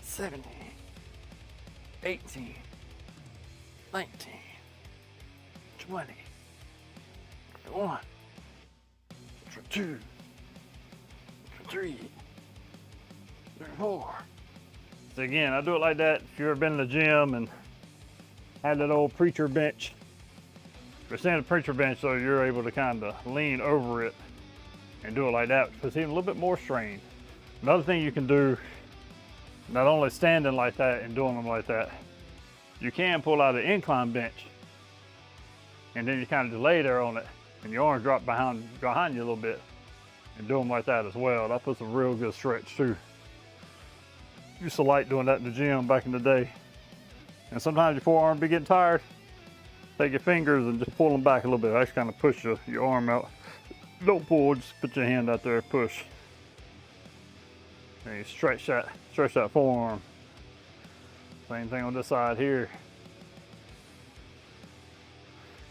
17, 18, 19, 20, 21, 22, 23, 24. So again, I do it like that. If you've ever been in the gym and had that old preacher bench, if you're standing at the preacher bench, so you're able to kind of lean over it and do it like that, because it's even a little bit more strain. Another thing you can do, not only standing like that and doing them like that, you can pull out an incline bench and then you kind of delay there on it and your arms drop behind you a little bit and do them like that as well. That puts a real good stretch too. Used to like doing that in the gym back in the day. And sometimes your forearm be getting tired. Take your fingers and just pull them back a little bit. Actually kind of push your arm out. Don't pull, just put your hand out there, push. And you stretch that forearm. Same thing on this side here.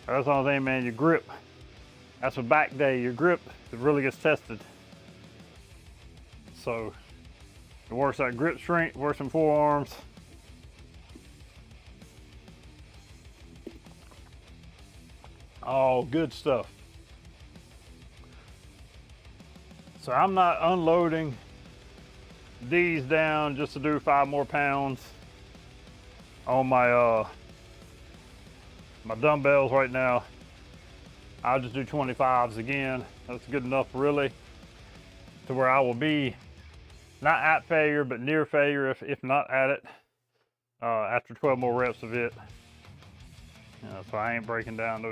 That's the only thing, man, your grip. That's a back day. Your grip, it really gets tested. So it works that grip strength, works some forearms. All good stuff. So I'm not unloading these down just to do 5 more pounds on my my dumbbells right now. I'll just do 25s again. That's good enough really to where I will be not at failure but near failure, if not at it, after 12 more reps of it. So I ain't breaking down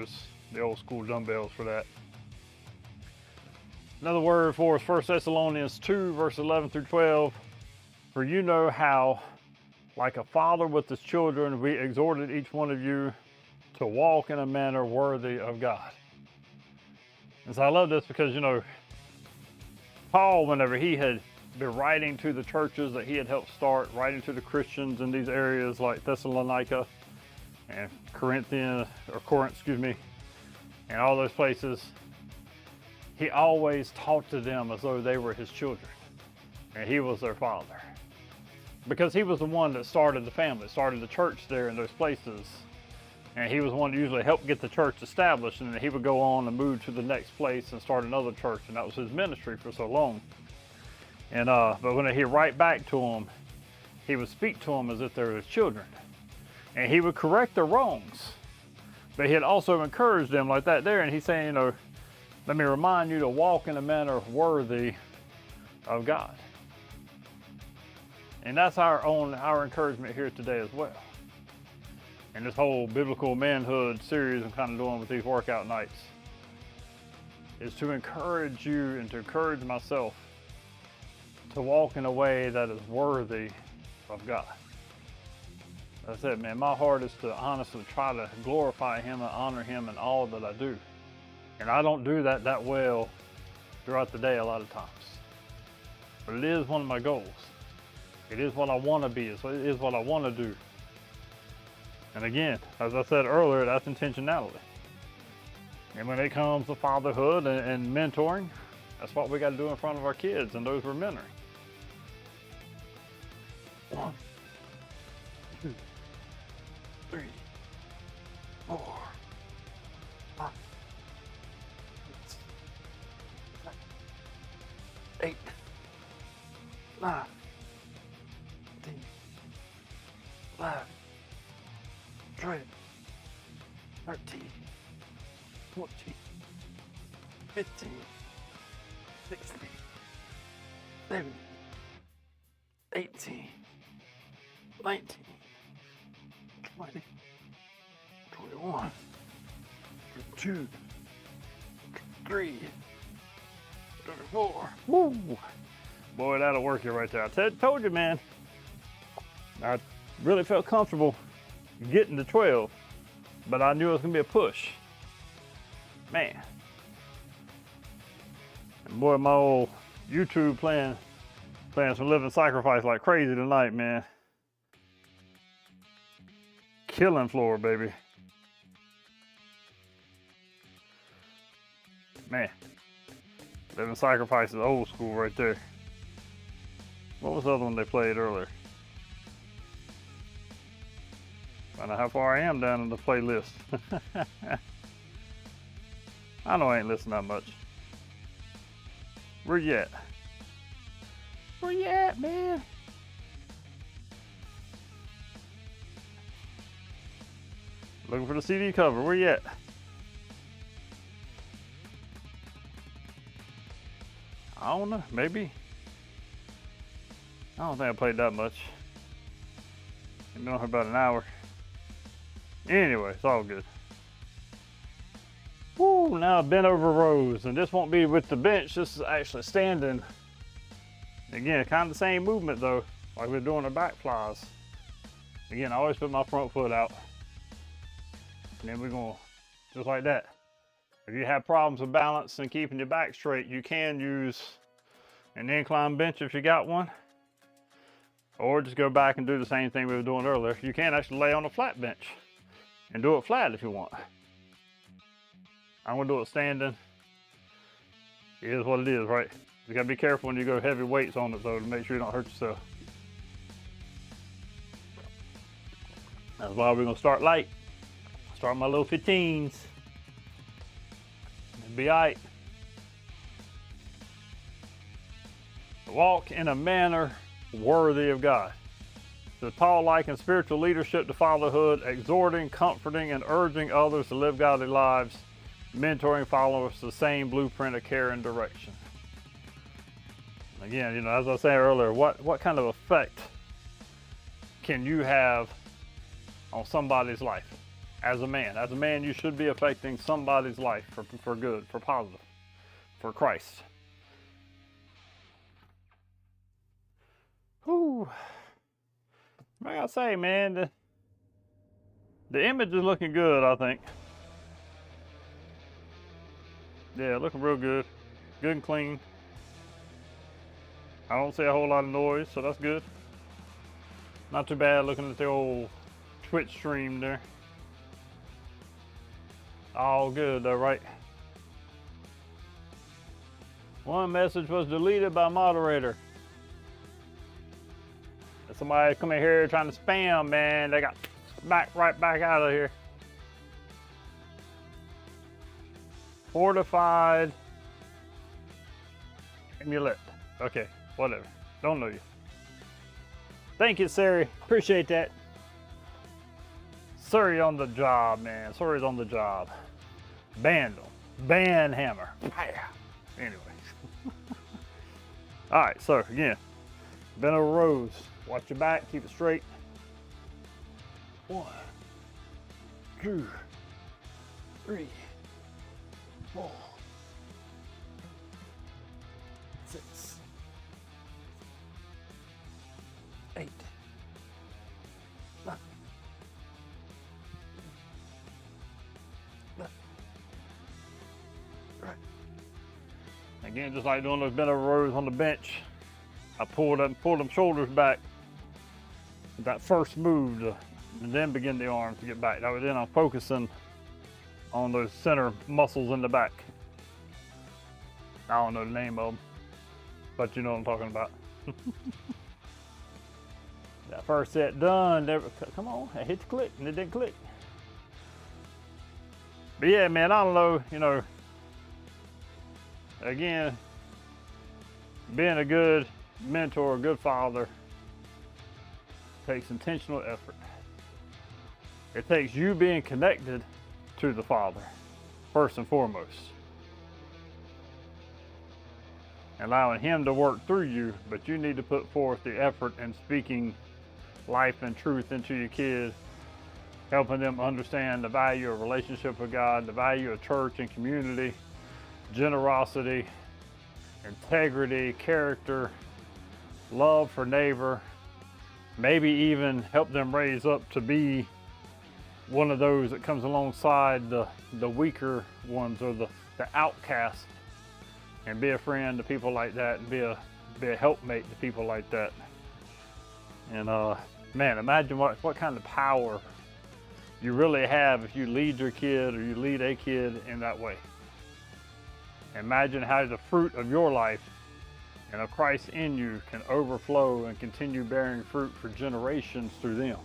the old school dumbbells for that. Another word for us, 1 Thessalonians 2 verse 11 through 12. For you know how, like a father with his children, we exhorted each one of you to walk in a manner worthy of God. And so I love this because, you know, Paul, whenever he had been writing to the churches that he had helped start, writing to the Christians in these areas like Thessalonica and Corinth, and all those places, he always talked to them as though they were his children and he was their father. Because he was the one that started the family, started the church there in those places. And he was the one that usually helped get the church established, and then he would go on and move to the next place and start another church, and that was his ministry for so long. And but when he'd write back to them, he would speak to them as if they were his children. And he would correct their wrongs. But he'd also encourage them like that there, and he's saying, you know, let me remind you to walk in a manner worthy of God. And that's our encouragement here today as well. and this whole biblical manhood series I'm kind of doing with these workout nights is to encourage you and to encourage myself to walk in a way that is worthy of God. As I said, man, my heart is to honestly try to glorify Him and honor Him in all that I do. And I don't do that well throughout the day a lot of times. But it is one of my goals. It is what I want to be. It is what I want to do. And again, as I said earlier, that's intentionality. And when it comes to fatherhood and mentoring, that's what we got to do in front of our kids and those we're mentoring. 1, 2, 3, 4, 5, 6, 7, 8, 9, 10, 11, 12, 13, 14, 15, 16, 17, 18, 19, 20, 21, 22, 23, 24. Woo! Boy, that'll work you right there. I told you, man. I really felt comfortable getting to 12, but I knew it was gonna be a push. Man. And boy, my old YouTube playing some living sacrifice like crazy tonight, man. Killing floor, baby. Man. Living sacrifice is old school right there. What was the other one they played earlier? I don't know how far I am down in the playlist. I know I ain't listening that much. Where you at? Where you at, man? Looking for the CD cover. Where you at? I don't know. Maybe. I don't think I played that much. I've been on here about an hour. Anyway, it's all good. Woo, now bent over rows. And this won't be with the bench. This is actually standing. Again, kind of the same movement though, like we're doing our back flies. Again, I always put my front foot out. And then we're going just like that. If you have problems with balance and keeping your back straight, you can use an incline bench if you got one. Or just go back and do the same thing we were doing earlier. You can actually lay on a flat bench and do it flat if you want. I'm gonna do it standing. It is what it is, right? You gotta be careful when you go heavy weights on it though, to make sure you don't hurt yourself. That's why we're gonna start light. Start my little 15s. It'll be all right. Walk in a manner worthy of God. Says Paul likened spiritual leadership to fatherhood, exhorting, comforting, and urging others to live godly lives, mentoring followers to the same blueprint of care and direction. Again, you know, as I was saying earlier, what kind of effect can you have on somebody's life as a man? As a man, you should be affecting somebody's life for good, for positive, for Christ. Whew. I gotta say, man, the image is looking good, I think. Yeah, looking real good. Good and clean. I don't see a whole lot of noise, so that's good. Not too bad looking at the old Twitch stream there. All good though, right? One message was deleted by moderator. Somebody come in here trying to spam, man. They got right back out of here. Fortified amulet. Okay, whatever. Don't know you. Thank you, Sari. Appreciate that. Sari on the job, man. Sari's on the job. Banned them. Ban hammer. Anyway. All right, so again, bent over rows. Watch your back, keep it straight. 1, 2, 3, 4, 6, 8, 9, 10. Right. Again, just like doing those bent over rows on the bench, I pull them shoulders back with that first move and then begin the arms to get back. That way then I'm focusing on those center muscles in the back. I don't know the name of them, but you know what I'm talking about. That first set done. Come on, I hit the click and it didn't click. But yeah, man, I don't know, you know, again, being a good mentor, a good father, takes intentional effort. It takes you being connected to the Father, first and foremost. Allowing Him to work through you, but you need to put forth the effort in speaking life and truth into your kids, helping them understand the value of relationship with God, the value of church and community, generosity, integrity, character, love for neighbor, maybe even help them raise up to be one of those that comes alongside the weaker ones or the outcast, and be a friend to people like that, and be a helpmate to people like that. And man, imagine what kind of power you really have if you lead your kid or you lead a kid in that way. Imagine how the fruit of your life and of Christ in you can overflow and continue bearing fruit for generations through them.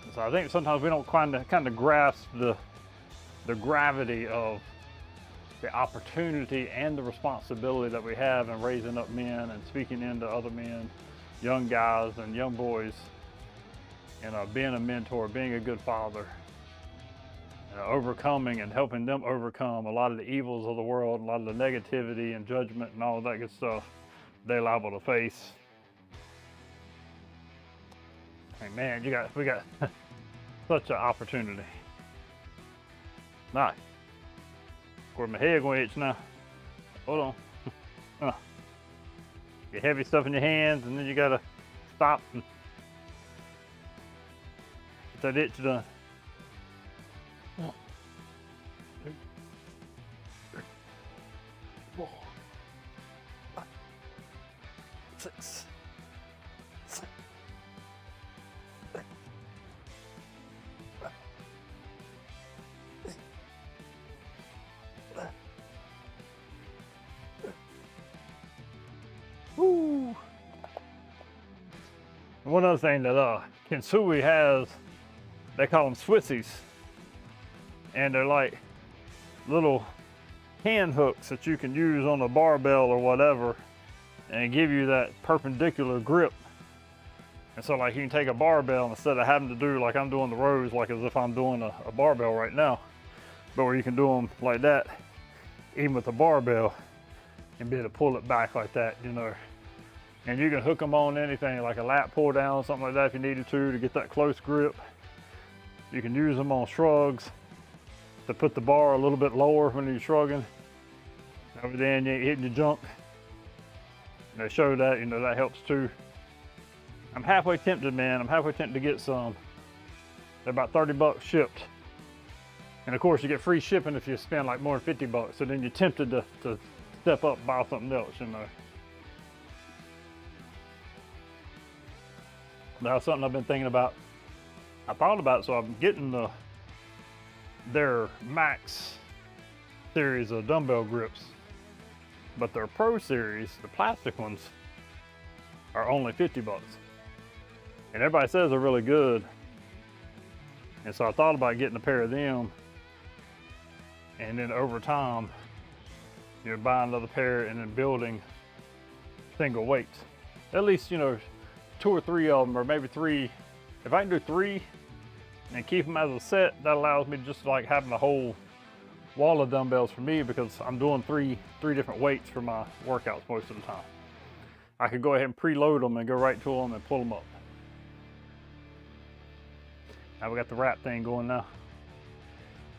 And so I think sometimes we don't kind of grasp the gravity of the opportunity and the responsibility that we have in raising up men and speaking into other men, young guys and young boys, and being a mentor, being a good father, overcoming and helping them overcome a lot of the evils of the world, a lot of the negativity and judgment and all of that good stuff they're liable to face. Hey man, we got such an opportunity. Nice. Of course, my head gonna itch now. Hold on. Get heavy stuff in your hands, and then you gotta stop and get that itch done. 1, 2, 3, 4, 5, 6, 7, 8, 9, 10, 11, 12. Woo! And one other thing that Kintsugi has, they call them Swissies. And they're like little hand hooks that you can use on a barbell or whatever and give you that perpendicular grip. And so like you can take a barbell instead of having to do like I'm doing the rows, like as if I'm doing a barbell right now, but where you can do them like that, even with a barbell, and be able to pull it back like that, you know. And you can hook them on anything, like a lat pull down, something like that if you needed to get that close grip. You can use them on shrugs to put the bar a little bit lower when you're shrugging. Over then you ain't hitting your junk. And they show that, you know, that helps too. I'm halfway tempted, man. I'm halfway tempted to get some. They're about 30 bucks shipped. And of course you get free shipping if you spend like more than 50 bucks. So then you're tempted to step up and buy something else, you know. That's something I've been thinking about. I thought about it, so I'm getting their Max series of dumbbell grips, but their Pro series, the plastic ones, are only 50 bucks. And everybody says they're really good. And so I thought about getting a pair of them, and then over time, you're buying another pair and then building single weights. At least, you know, 2 or 3 of them, or maybe 3. If I can do 3 and keep them as a set, that allows me just like having a whole wall of dumbbells for me, because I'm doing three different weights for my workouts most of the time. I could go ahead and preload them and go right to them and pull them up. Now we got the wrap thing going now.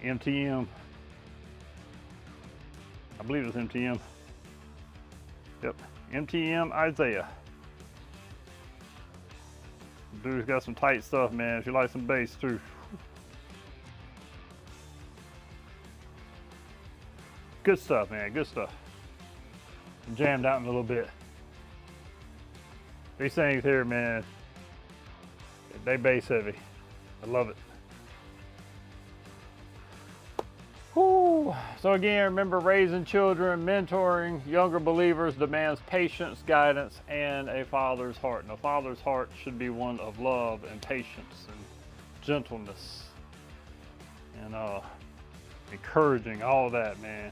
MTM. I believe it's MTM. Yep, MTM Isaiah. Dude's got some tight stuff, man. If you like some bass too. Good stuff, man, good stuff. Jammed out in a little bit. These things here, man, they bass heavy. I love it. Whew. So again, remember, raising children, mentoring younger believers demands patience, guidance, and a father's heart. And a father's heart should be one of love and patience and gentleness and encouraging, all that, man.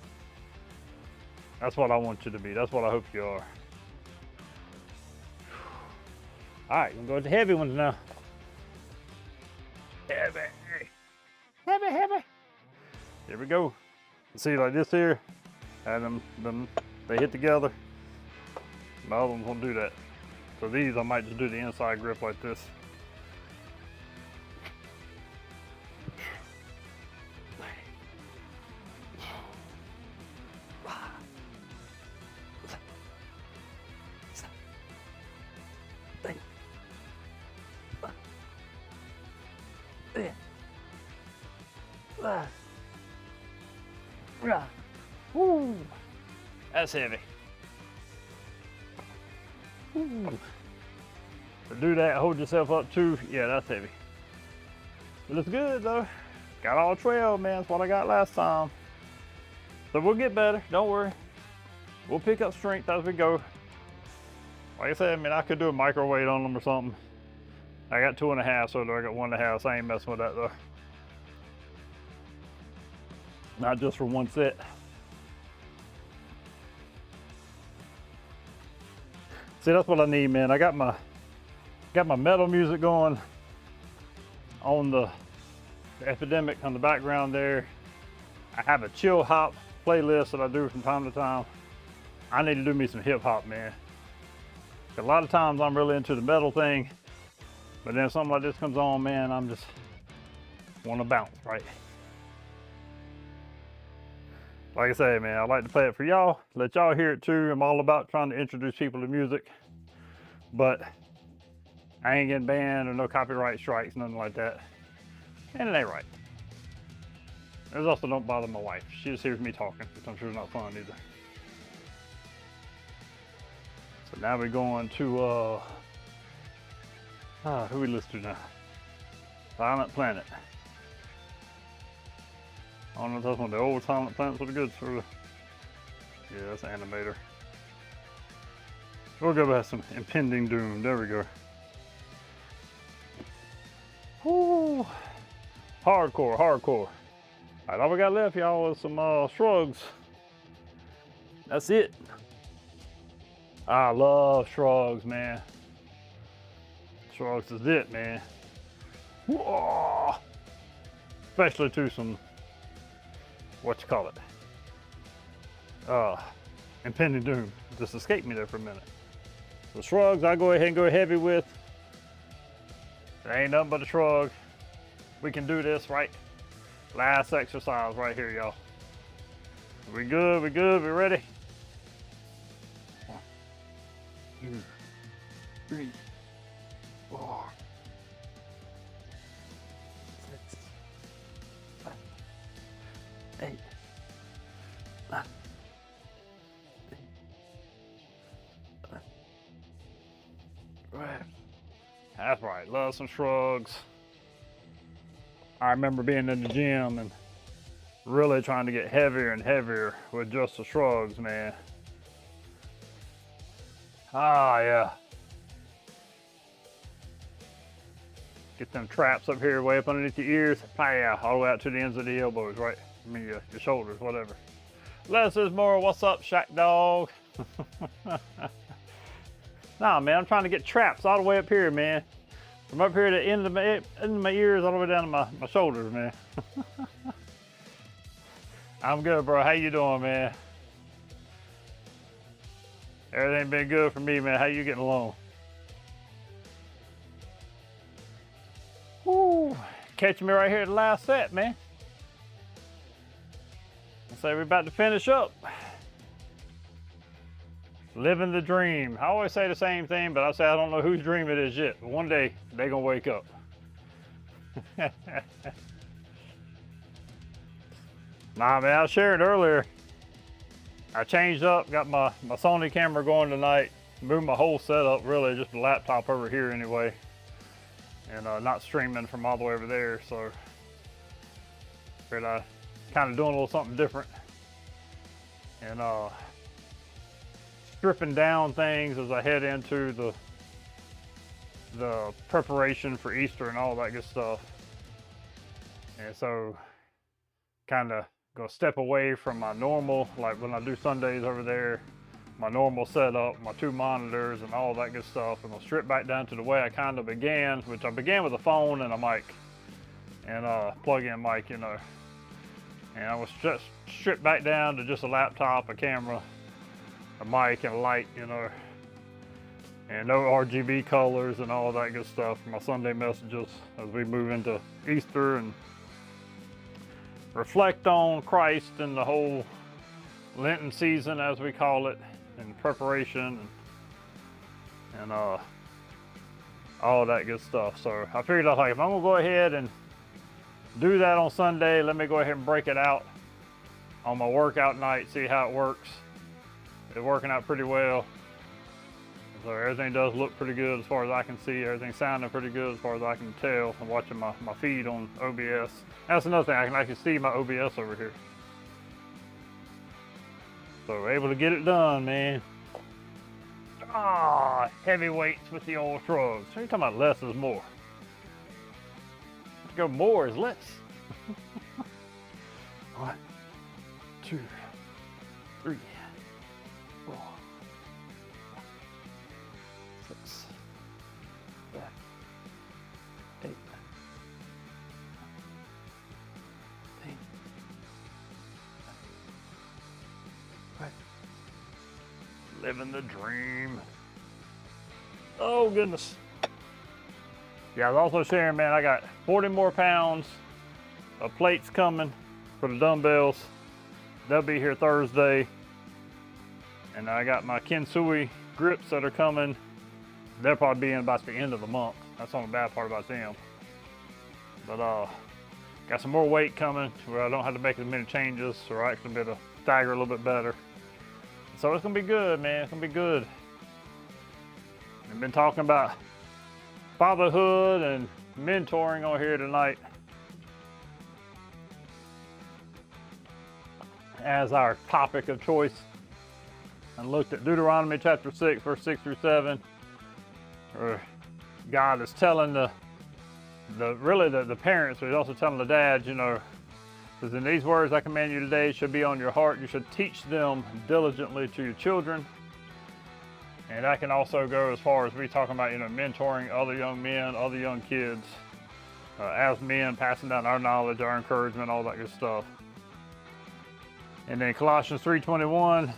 That's what I want you to be. That's what I hope you are. All right, we're gonna go with the heavy ones now. Heavy. Heavy, heavy. Here we go. See, like this here, and them they hit together. My other ones won't do that. So these, I might just do the inside grip like this. Woo. That's heavy. Woo. To do that, hold yourself up too. Yeah, that's heavy. It looks good though. Got all 12, man. That's what I got last time. So we'll get better. Don't worry. We'll pick up strength as we go. Like I said, I mean, I could do a microweight on them or something. I got 2.5, so I got 1.5. So I ain't messing with that though. Not just for one set. See, that's what I need, man. I got my metal music going on the epidemic on the background there. I have a chill hop playlist that I do from time to time. I need to do me some hip hop, man. A lot of times I'm really into the metal thing, but then something like this comes on, man, I'm just want to bounce, right? Like I say, man, I like to play it for y'all, let y'all hear it too. I'm all about trying to introduce people to music, but I ain't getting banned or no copyright strikes, nothing like that. And it ain't right. There's also don't bother my wife. She just hears me talking, which I'm sure is not fun either. So now we're going to, who we listen to now? Silent Planet. I don't know if that's one of the old Silent Planets with a good sort of. Yeah, that's an animator. We'll go back to some Impending Doom. There we go. Whoo. Hardcore, hardcore. All right, all we got left, y'all, is some shrugs. That's it. I love shrugs, man. Shrugs is it, man. Whoa. Especially to some, what you call it? Impending Doom. Just escaped me there for a minute. So shrugs, I'll go ahead and go heavy with. There ain't nothing but a shrug. We can do this, right? Last exercise right here, y'all. We good, we good, we ready? 1, 2, 3, 4, 6, 7, 8, 9, 10, 11, 12. That's right, love some shrugs. I remember being in the gym and really trying to get heavier and heavier with just the shrugs, man. Ah, yeah. Get them traps up here way up underneath your ears. Yeah, all the way out to the ends of the elbows, right? I mean, your shoulders, whatever. Less is more. What's up, Shack Dog? Nah, man, I'm trying to get traps all the way up here, man. From up here to the end of my ears all the way down to my shoulders, man. I'm good, bro. How you doing, man? Everything been good for me, man. How you getting along? Woo. catching me right here at the last set, man. So we're about to finish up. Living the dream. I always say the same thing, but I say I don't know whose dream it is yet. But one day, they're gonna wake up. Nah, man, I shared earlier. I changed up, got my Sony camera going tonight. Moved my whole setup, really, just the laptop over here anyway. And not streaming from all the way over there, so figured I kind of doing a little something different. And stripping down things as I head into the preparation for Easter and all that good stuff. And so kind of gonna step away from my normal, like when I do Sundays over there, my normal setup, my 2 monitors and all that good stuff. I'm gonna strip back down to the way I kind of began, which I began with a phone and a mic and a plug-in mic, you know. And I was just stripped back down to just a laptop, a camera, a mic and a light, you know, and no RGB colors and all that good stuff for my Sunday messages as we move into Easter and reflect on Christ and the whole Lenten season, as we call it, and preparation and all that good stuff. So I figured out, like, if I'm gonna go ahead and do that on Sunday, let me go ahead and break it out on my workout night, see how it works. It's working out pretty well. So everything does look pretty good as far as I can see. Everything's sounding pretty good as far as I can tell. I'm watching my feed on OBS. That's another thing, I can actually see my OBS over here. So we're able to get it done, man. Ah, heavy weights with the old shrugs. So you're talking about less is more. Let's go more is less. 1, 2, 3, 4, 6, 7, 8, 9, 10. Living the dream. Oh goodness. Yeah, I was also sharing, man, I got 40 more pounds of plates coming for the dumbbells. They'll be here Thursday. And I got my Kensui grips that are coming. They'll probably be in about the end of the month. That's the only bad part about them. But got some more weight coming where I don't have to make as many changes, so I actually be able to stagger a little bit better. So it's gonna be good, man. It's gonna be good. I've been talking about fatherhood and mentoring on here tonight as our topic of choice. And looked at Deuteronomy chapter 6, verse 6 through 7, where God is telling the parents, but he's also telling the dads, you know, says, in these words I command you today should be on your heart. You should teach them diligently to your children. And that can also go as far as we talking about, you know, mentoring other young men, other young kids, as men, passing down our knowledge, our encouragement, all that good stuff. And then Colossians 3:21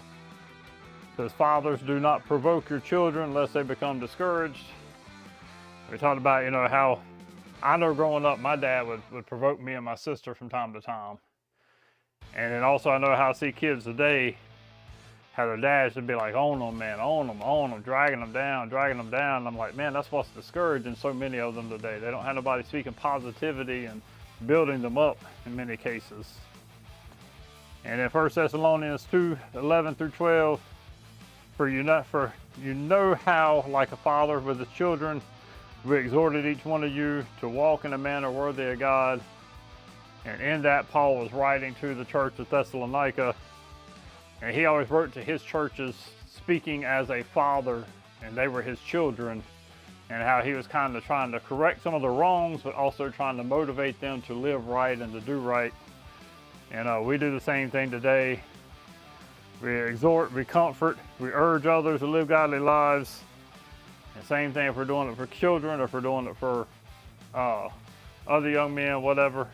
says, fathers, do not provoke your children lest they become discouraged. We talked about, you know, how I know growing up, my dad would provoke me and my sister from time to time. And then also I know how I see kids today, how their dads would be like, on them, man, on them, dragging them down. And I'm like, man, that's what's discouraging so many of them today. They don't have nobody speaking positivity and building them up in many cases. And in 1 Thessalonians 2:11 through 12, for you know how, like a father with his children, we exhorted each one of you to walk in a manner worthy of God. And in that, Paul was writing to the church of Thessalonica. And he always wrote to his churches speaking as a father, and they were his children. And how he was kind of trying to correct some of the wrongs, but also trying to motivate them to live right and to do right. And we do the same thing today. We exhort, we comfort, we urge others to live godly lives. And same thing if we're doing it for children or if we're doing it for other young men, whatever.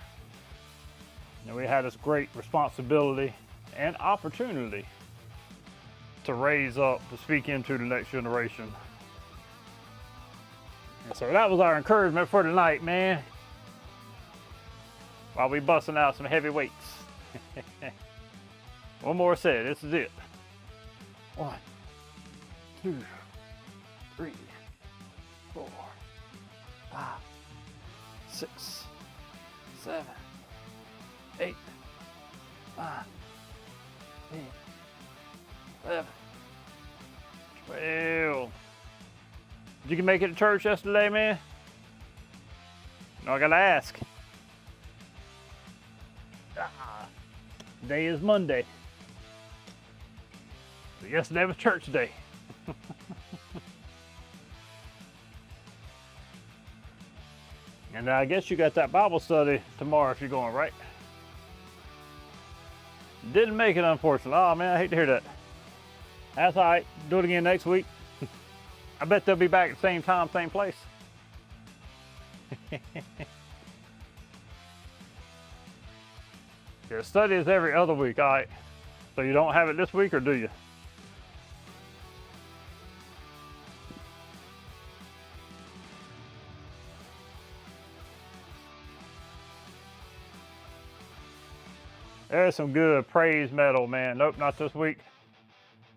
And we have this great responsibility and opportunity to raise up, to speak into the next generation. And so that was our encouragement for tonight, man. while we busting out some heavy weights. One more set, this is it. 1, 2, 3, 4, 5, 6, 7, 8, 9, 10, 11, 12. Did you make it to church yesterday, man? No, I gotta ask. Today is Monday. So yesterday was church day. And I guess you got that Bible study tomorrow if you're going, right? Didn't make it, unfortunately. Oh man, I hate to hear that. That's all right. Do it again next week. I bet they'll be back at the same time, same place. Yeah, study is every other week, all right? So you don't have it this week, or do you? There's some good praise metal, man. Nope, not this week.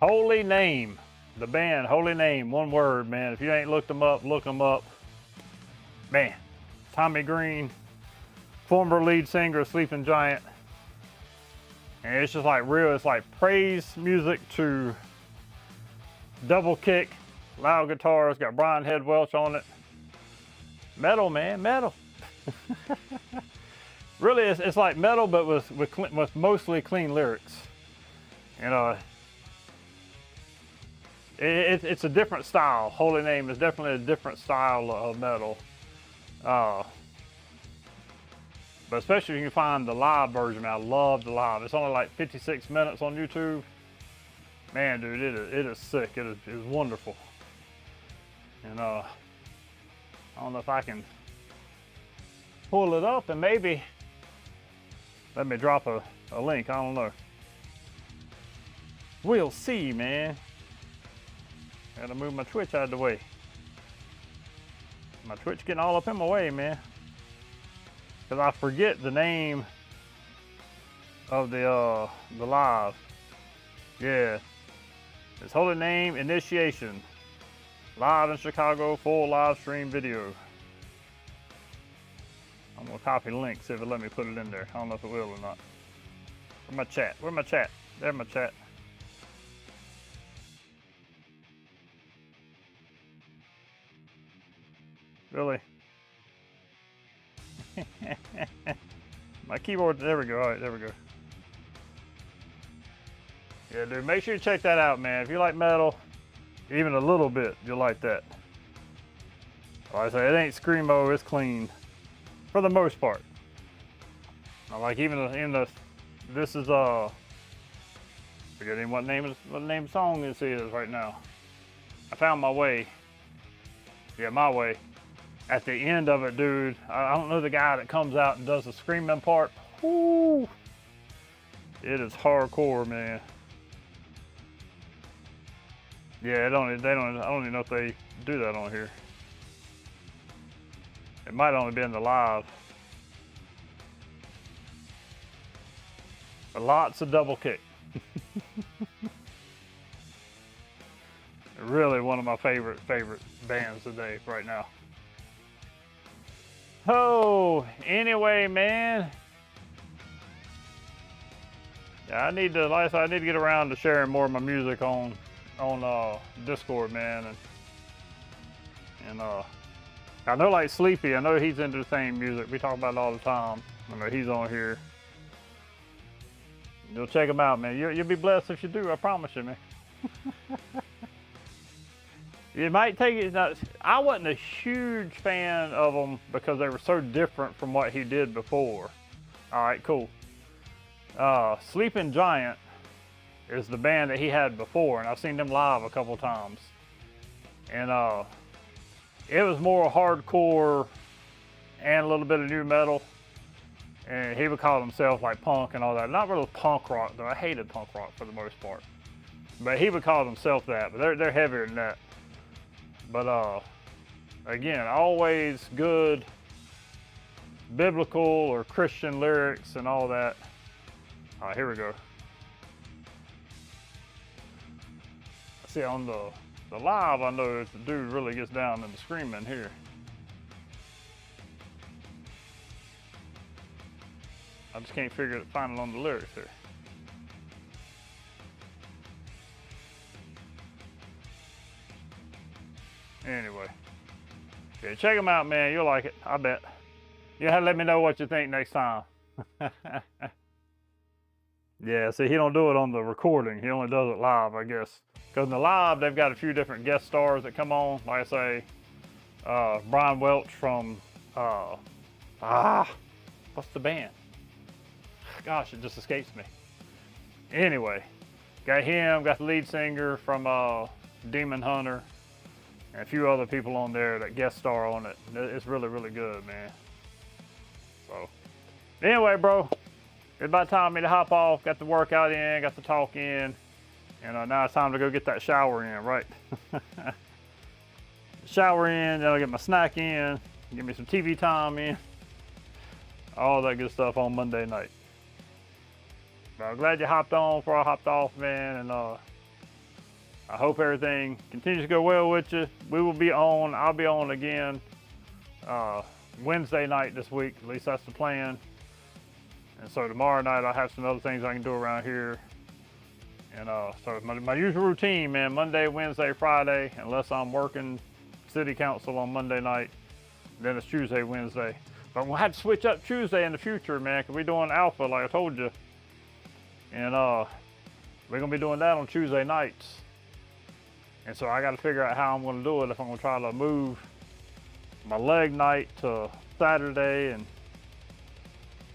Holy Name. The band, Holy Name, one word, man. If you ain't looked them up, look them up. Man, Tommy Green, former lead singer of Sleeping Giant. And it's just like real, it's like praise music to double kick, loud guitars, got Brian Head Welch on it. Metal, man, metal. Really, it's like metal, but with mostly clean lyrics. You know, it's a different style. Holy Name is definitely a different style of metal. But especially if you can find the live version. I love the live. It's only like 56 minutes on YouTube. Man, dude, it is sick. It is wonderful. And I don't know if I can pull it up and maybe let me drop a link. I don't know. We'll see, man. Gotta move my Twitch out of the way. My Twitch getting all up in my way, man. Cause I forget the name of the live. Yeah. It's Holy Name Initiation. Live in Chicago, full live stream video. I'm gonna copy the link, see if it'll let me put it in there. I don't know if it will or not. Where's my chat? Where's my chat? There's my chat. Really? My keyboard, there we go. All right, there we go. Yeah, dude, make sure you check that out, man. If you like metal, even a little bit, you'll like that. Like I say, it ain't screamo, it's clean. For the most part. Like even in the, this is forgetting what name of song this is right now. I found my way. Yeah, my way. At the end of it, dude, I don't know the guy that comes out and does the screaming part. Woo! It is hardcore, man. Yeah, I don't even know if they do that on here. It might only be in the live. But lots of double kick. Really one of my favorite bands today, right now. Oh, anyway, man. Yeah, I need to, like I said, I need to get around to sharing more of my music on Discord, man, and I know like Sleepy, I know he's into the same music. We talk about it all the time. I know he's on here. You'll check him out, man. You'll be blessed if you do. I promise you, man. It might take it. I wasn't a huge fan of them because they were so different from what he did before. All right, cool. Sleeping Giant is the band that he had before, and I've seen them live a couple times. And it was more hardcore and a little bit of new metal. And he would call himself like punk and all that. Not really punk rock though. I hated punk rock for the most part. But he would call himself that. But they're heavier than that. But again, always good biblical or Christian lyrics and all that. All right, here we go. See, on the live, I noticed the dude really gets down in the screaming here. I just can't find it on the lyrics here. Anyway, yeah, check them out, man. You'll like it, I bet. You'll have to let me know what you think next time. Yeah, see, he don't do it on the recording. He only does it live, I guess. Because in the live, they've got a few different guest stars that come on. Like I say, Brian Welch from, what's the band? Gosh, it just escapes me. Anyway, got him, got the lead singer from Demon Hunter, and a few other people on there that guest star on it. It's really, really good, man. So, anyway, bro, it's about time for me to hop off. Got the workout in, got the talk in, and now it's time to go get that shower in, right? Shower in, then I'll get my snack in, get me some TV time in, all that good stuff on Monday night. But I'm glad you hopped on before I hopped off, man, and I hope everything continues to go well with you. We will be on, I'll be on again Wednesday night this week, at least that's the plan. And so tomorrow night I'll have some other things I can do around here. And so my usual routine, man, Monday, Wednesday, Friday, unless I'm working city council on Monday night, then it's Tuesday, Wednesday. But we'll have to switch up Tuesday in the future, man, because we're doing alpha like I told you. And we're gonna be doing that on Tuesday nights. And so I gotta figure out how I'm gonna do it, if I'm gonna try to move my leg night to Saturday, and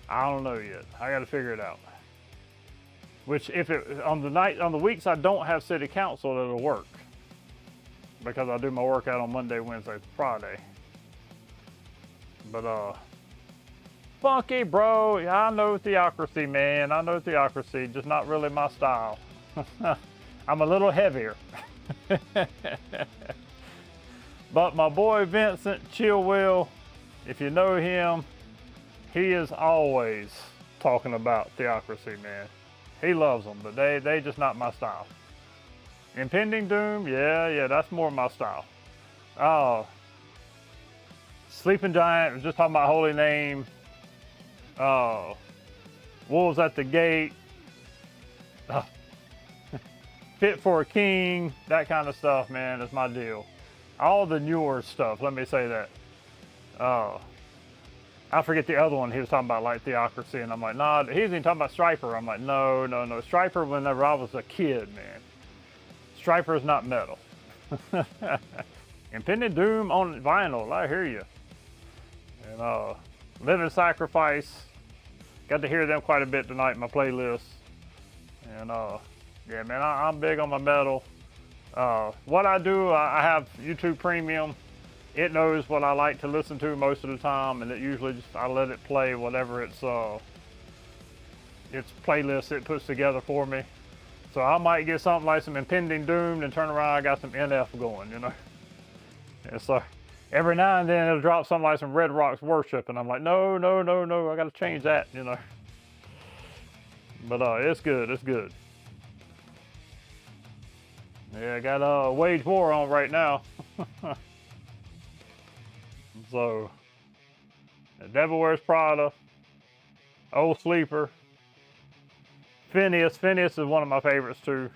I don't know yet. I gotta figure it out. Which if it, on the weeks I don't have city council, it'll work. Because I do my workout on Monday, Wednesday, Friday. But funky, bro. Yeah, I know theocracy, man. I know theocracy, just not really my style. I'm a little heavier. But my boy Vincent Chillwell, if you know him, he is always talking about theocracy, man. He loves them, but they just not my style. Impending Doom, yeah, that's more my style. Sleeping Giant was just talking about Holy Name. Wolves at the Gate. Fit for a King, that kind of stuff, man, is my deal. All the newer stuff, let me say that. I forget the other one he was talking about, like theocracy, and I'm like, nah, he was even talking about Striper. I'm like, no. Striper, whenever I was a kid, man. Striper is not metal. Impending Doom on vinyl, I hear you. And Living Sacrifice, got to hear them quite a bit tonight in my playlist. And yeah, man, I'm big on my metal. What I do, I have YouTube Premium. It knows what I like to listen to most of the time, and it usually just, I let it play whatever its playlist it puts together for me. So I might get something like some Impending Doom, and turn around, I got some NF going, you know. And so every now and then it'll drop something like some Red Rocks Worship, and I'm like, no, I got to change that, you know. But it's good, it's good. Yeah, I got Wage War on right now. So, The Devil Wears Prada, Old Sleeper, Phineas is one of my favorites too.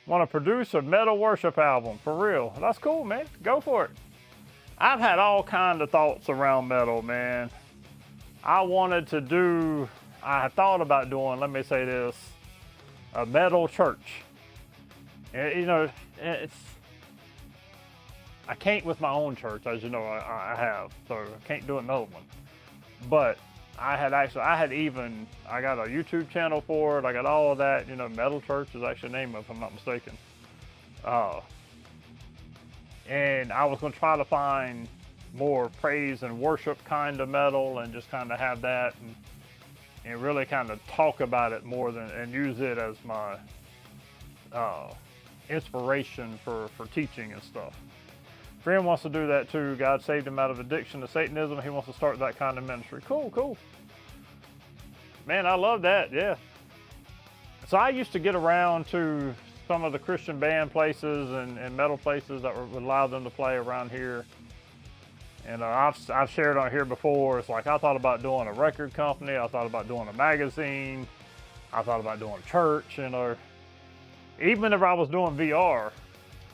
Want to produce a metal worship album, for real. That's cool, man, go for it. I've had all kinds of thoughts around metal, man. I thought about doing, let me say this, a metal church. You know, I can't with my own church, as you know, I have, so I can't do another one. But I got a YouTube channel for it. I got all of that, you know, Metal Church is actually the name of it, if I'm not mistaken. And I was gonna try to find more praise and worship kind of metal, and just kind of have that, and really kind of talk about it more and use it as my inspiration for teaching and stuff. Friend wants to do that too. God saved him out of addiction to Satanism. He wants to start that kind of ministry. Cool, cool. Man, I love that, yeah. So I used to get around to some of the Christian band places and metal places that would allow them to play around here. And I've shared on here before, it's like I thought about doing a record company, I thought about doing a magazine, I thought about doing church, you know. Even if I was doing VR,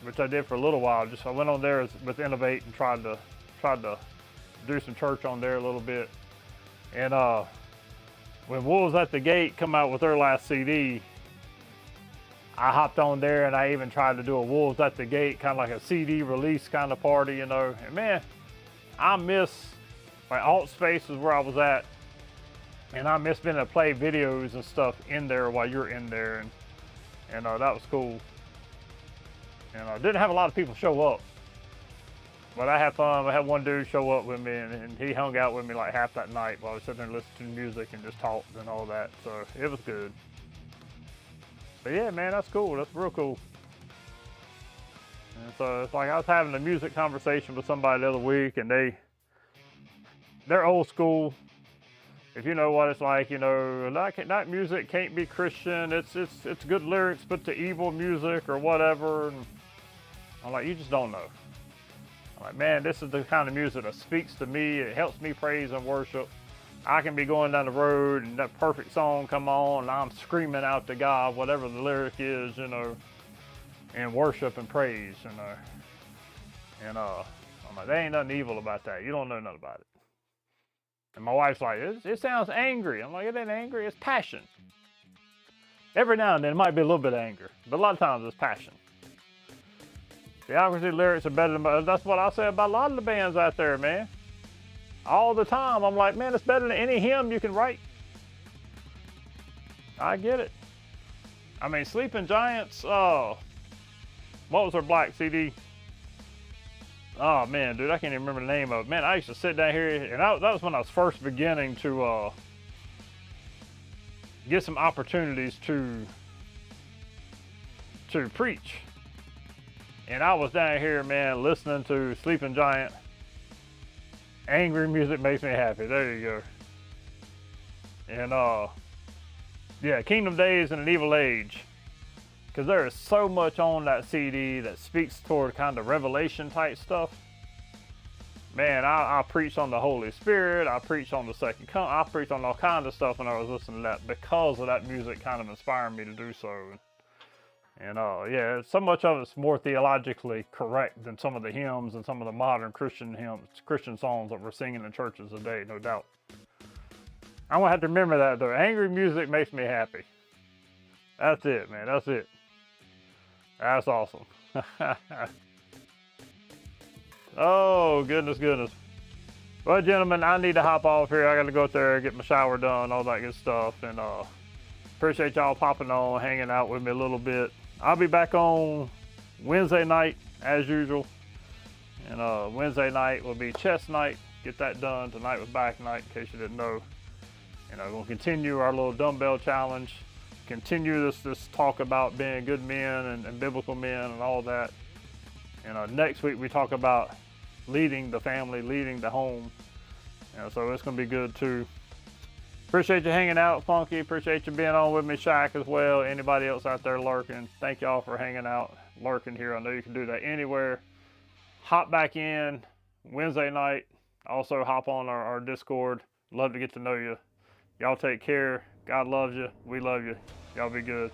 which I did for a little while, I went on there with INNOVATE and tried to do some church on there a little bit. And when Wolves at the Gate come out with their last CD, I hopped on there and I even tried to do a Wolves at the Gate, kind of like a CD release kind of party, you know. And man, I miss, like, Alt Space is where I was at, and I miss being able to play videos and stuff in there while you're in there, and that was cool. And I didn't have a lot of people show up, but I had fun. I had one dude show up with me, and he hung out with me like half that night while I was sitting there listening to music and just talked and all that, so it was good. But yeah, man, that's cool. That's real cool. And so it's like I was having a music conversation with somebody the other week, and they're old school. If you know what it's like, you know, that music can't be Christian. It's good lyrics, but to evil music or whatever. And I'm like, you just don't know. I'm like, man, this is the kind of music that speaks to me. It helps me praise and worship. I can be going down the road and that perfect song come on and I'm screaming out to God, whatever the lyric is, you know, and worship and praise, you know. And I'm like, there ain't nothing evil about that. You don't know nothing about it. And my wife's like, it sounds angry. I'm like, it ain't angry, it's passion. Every now and then it might be a little bit of anger, but a lot of times it's passion. The obviously lyrics are better than, that's what I say about a lot of the bands out there, man. All the time, I'm like, man, it's better than any hymn you can write. I get it. I mean, Sleeping Giants, what was their black CD? Oh man, dude, I can't even remember the name of it. Man, I used to sit down here, and that was when I was first beginning to get some opportunities to preach. And I was down here, man, listening to Sleeping Giant. Angry music makes me happy. There you go. And yeah, Kingdom Days in an Evil Age. Because there is so much on that CD that speaks toward kind of revelation type stuff. Man, I preached on the Holy Spirit. I preached on the second coming. I preached on all kinds of stuff when I was listening to that because of that music kind of inspired me to do so. And yeah, so much of it's more theologically correct than some of the hymns and some of the modern Christian hymns, Christian songs that we're singing in churches today, no doubt. I'm gonna have to remember that though. Angry music makes me happy. That's it, man. That's it. That's awesome. Oh, goodness, goodness. Well, gentlemen, I need to hop off here. I got to go up there, get my shower done, all that good stuff. And appreciate y'all popping on, hanging out with me a little bit. I'll be back on Wednesday night, as usual. And Wednesday night will be chest night. Get that done. Tonight was back night, in case you didn't know. And we're going to continue our little dumbbell challenge. Continue this talk about being good men and biblical men and all that. And next week we talk about leading the family, leading the home. So it's going to be good too. Appreciate you hanging out, Funky. Appreciate you being on with me, Shaq, as well. Anybody else out there lurking, thank y'all for hanging out, lurking here. I know you can do that anywhere. Hop back in Wednesday night. Also hop on our Discord. Love to get to know you. Y'all take care. God loves you. We love you. Y'all be good.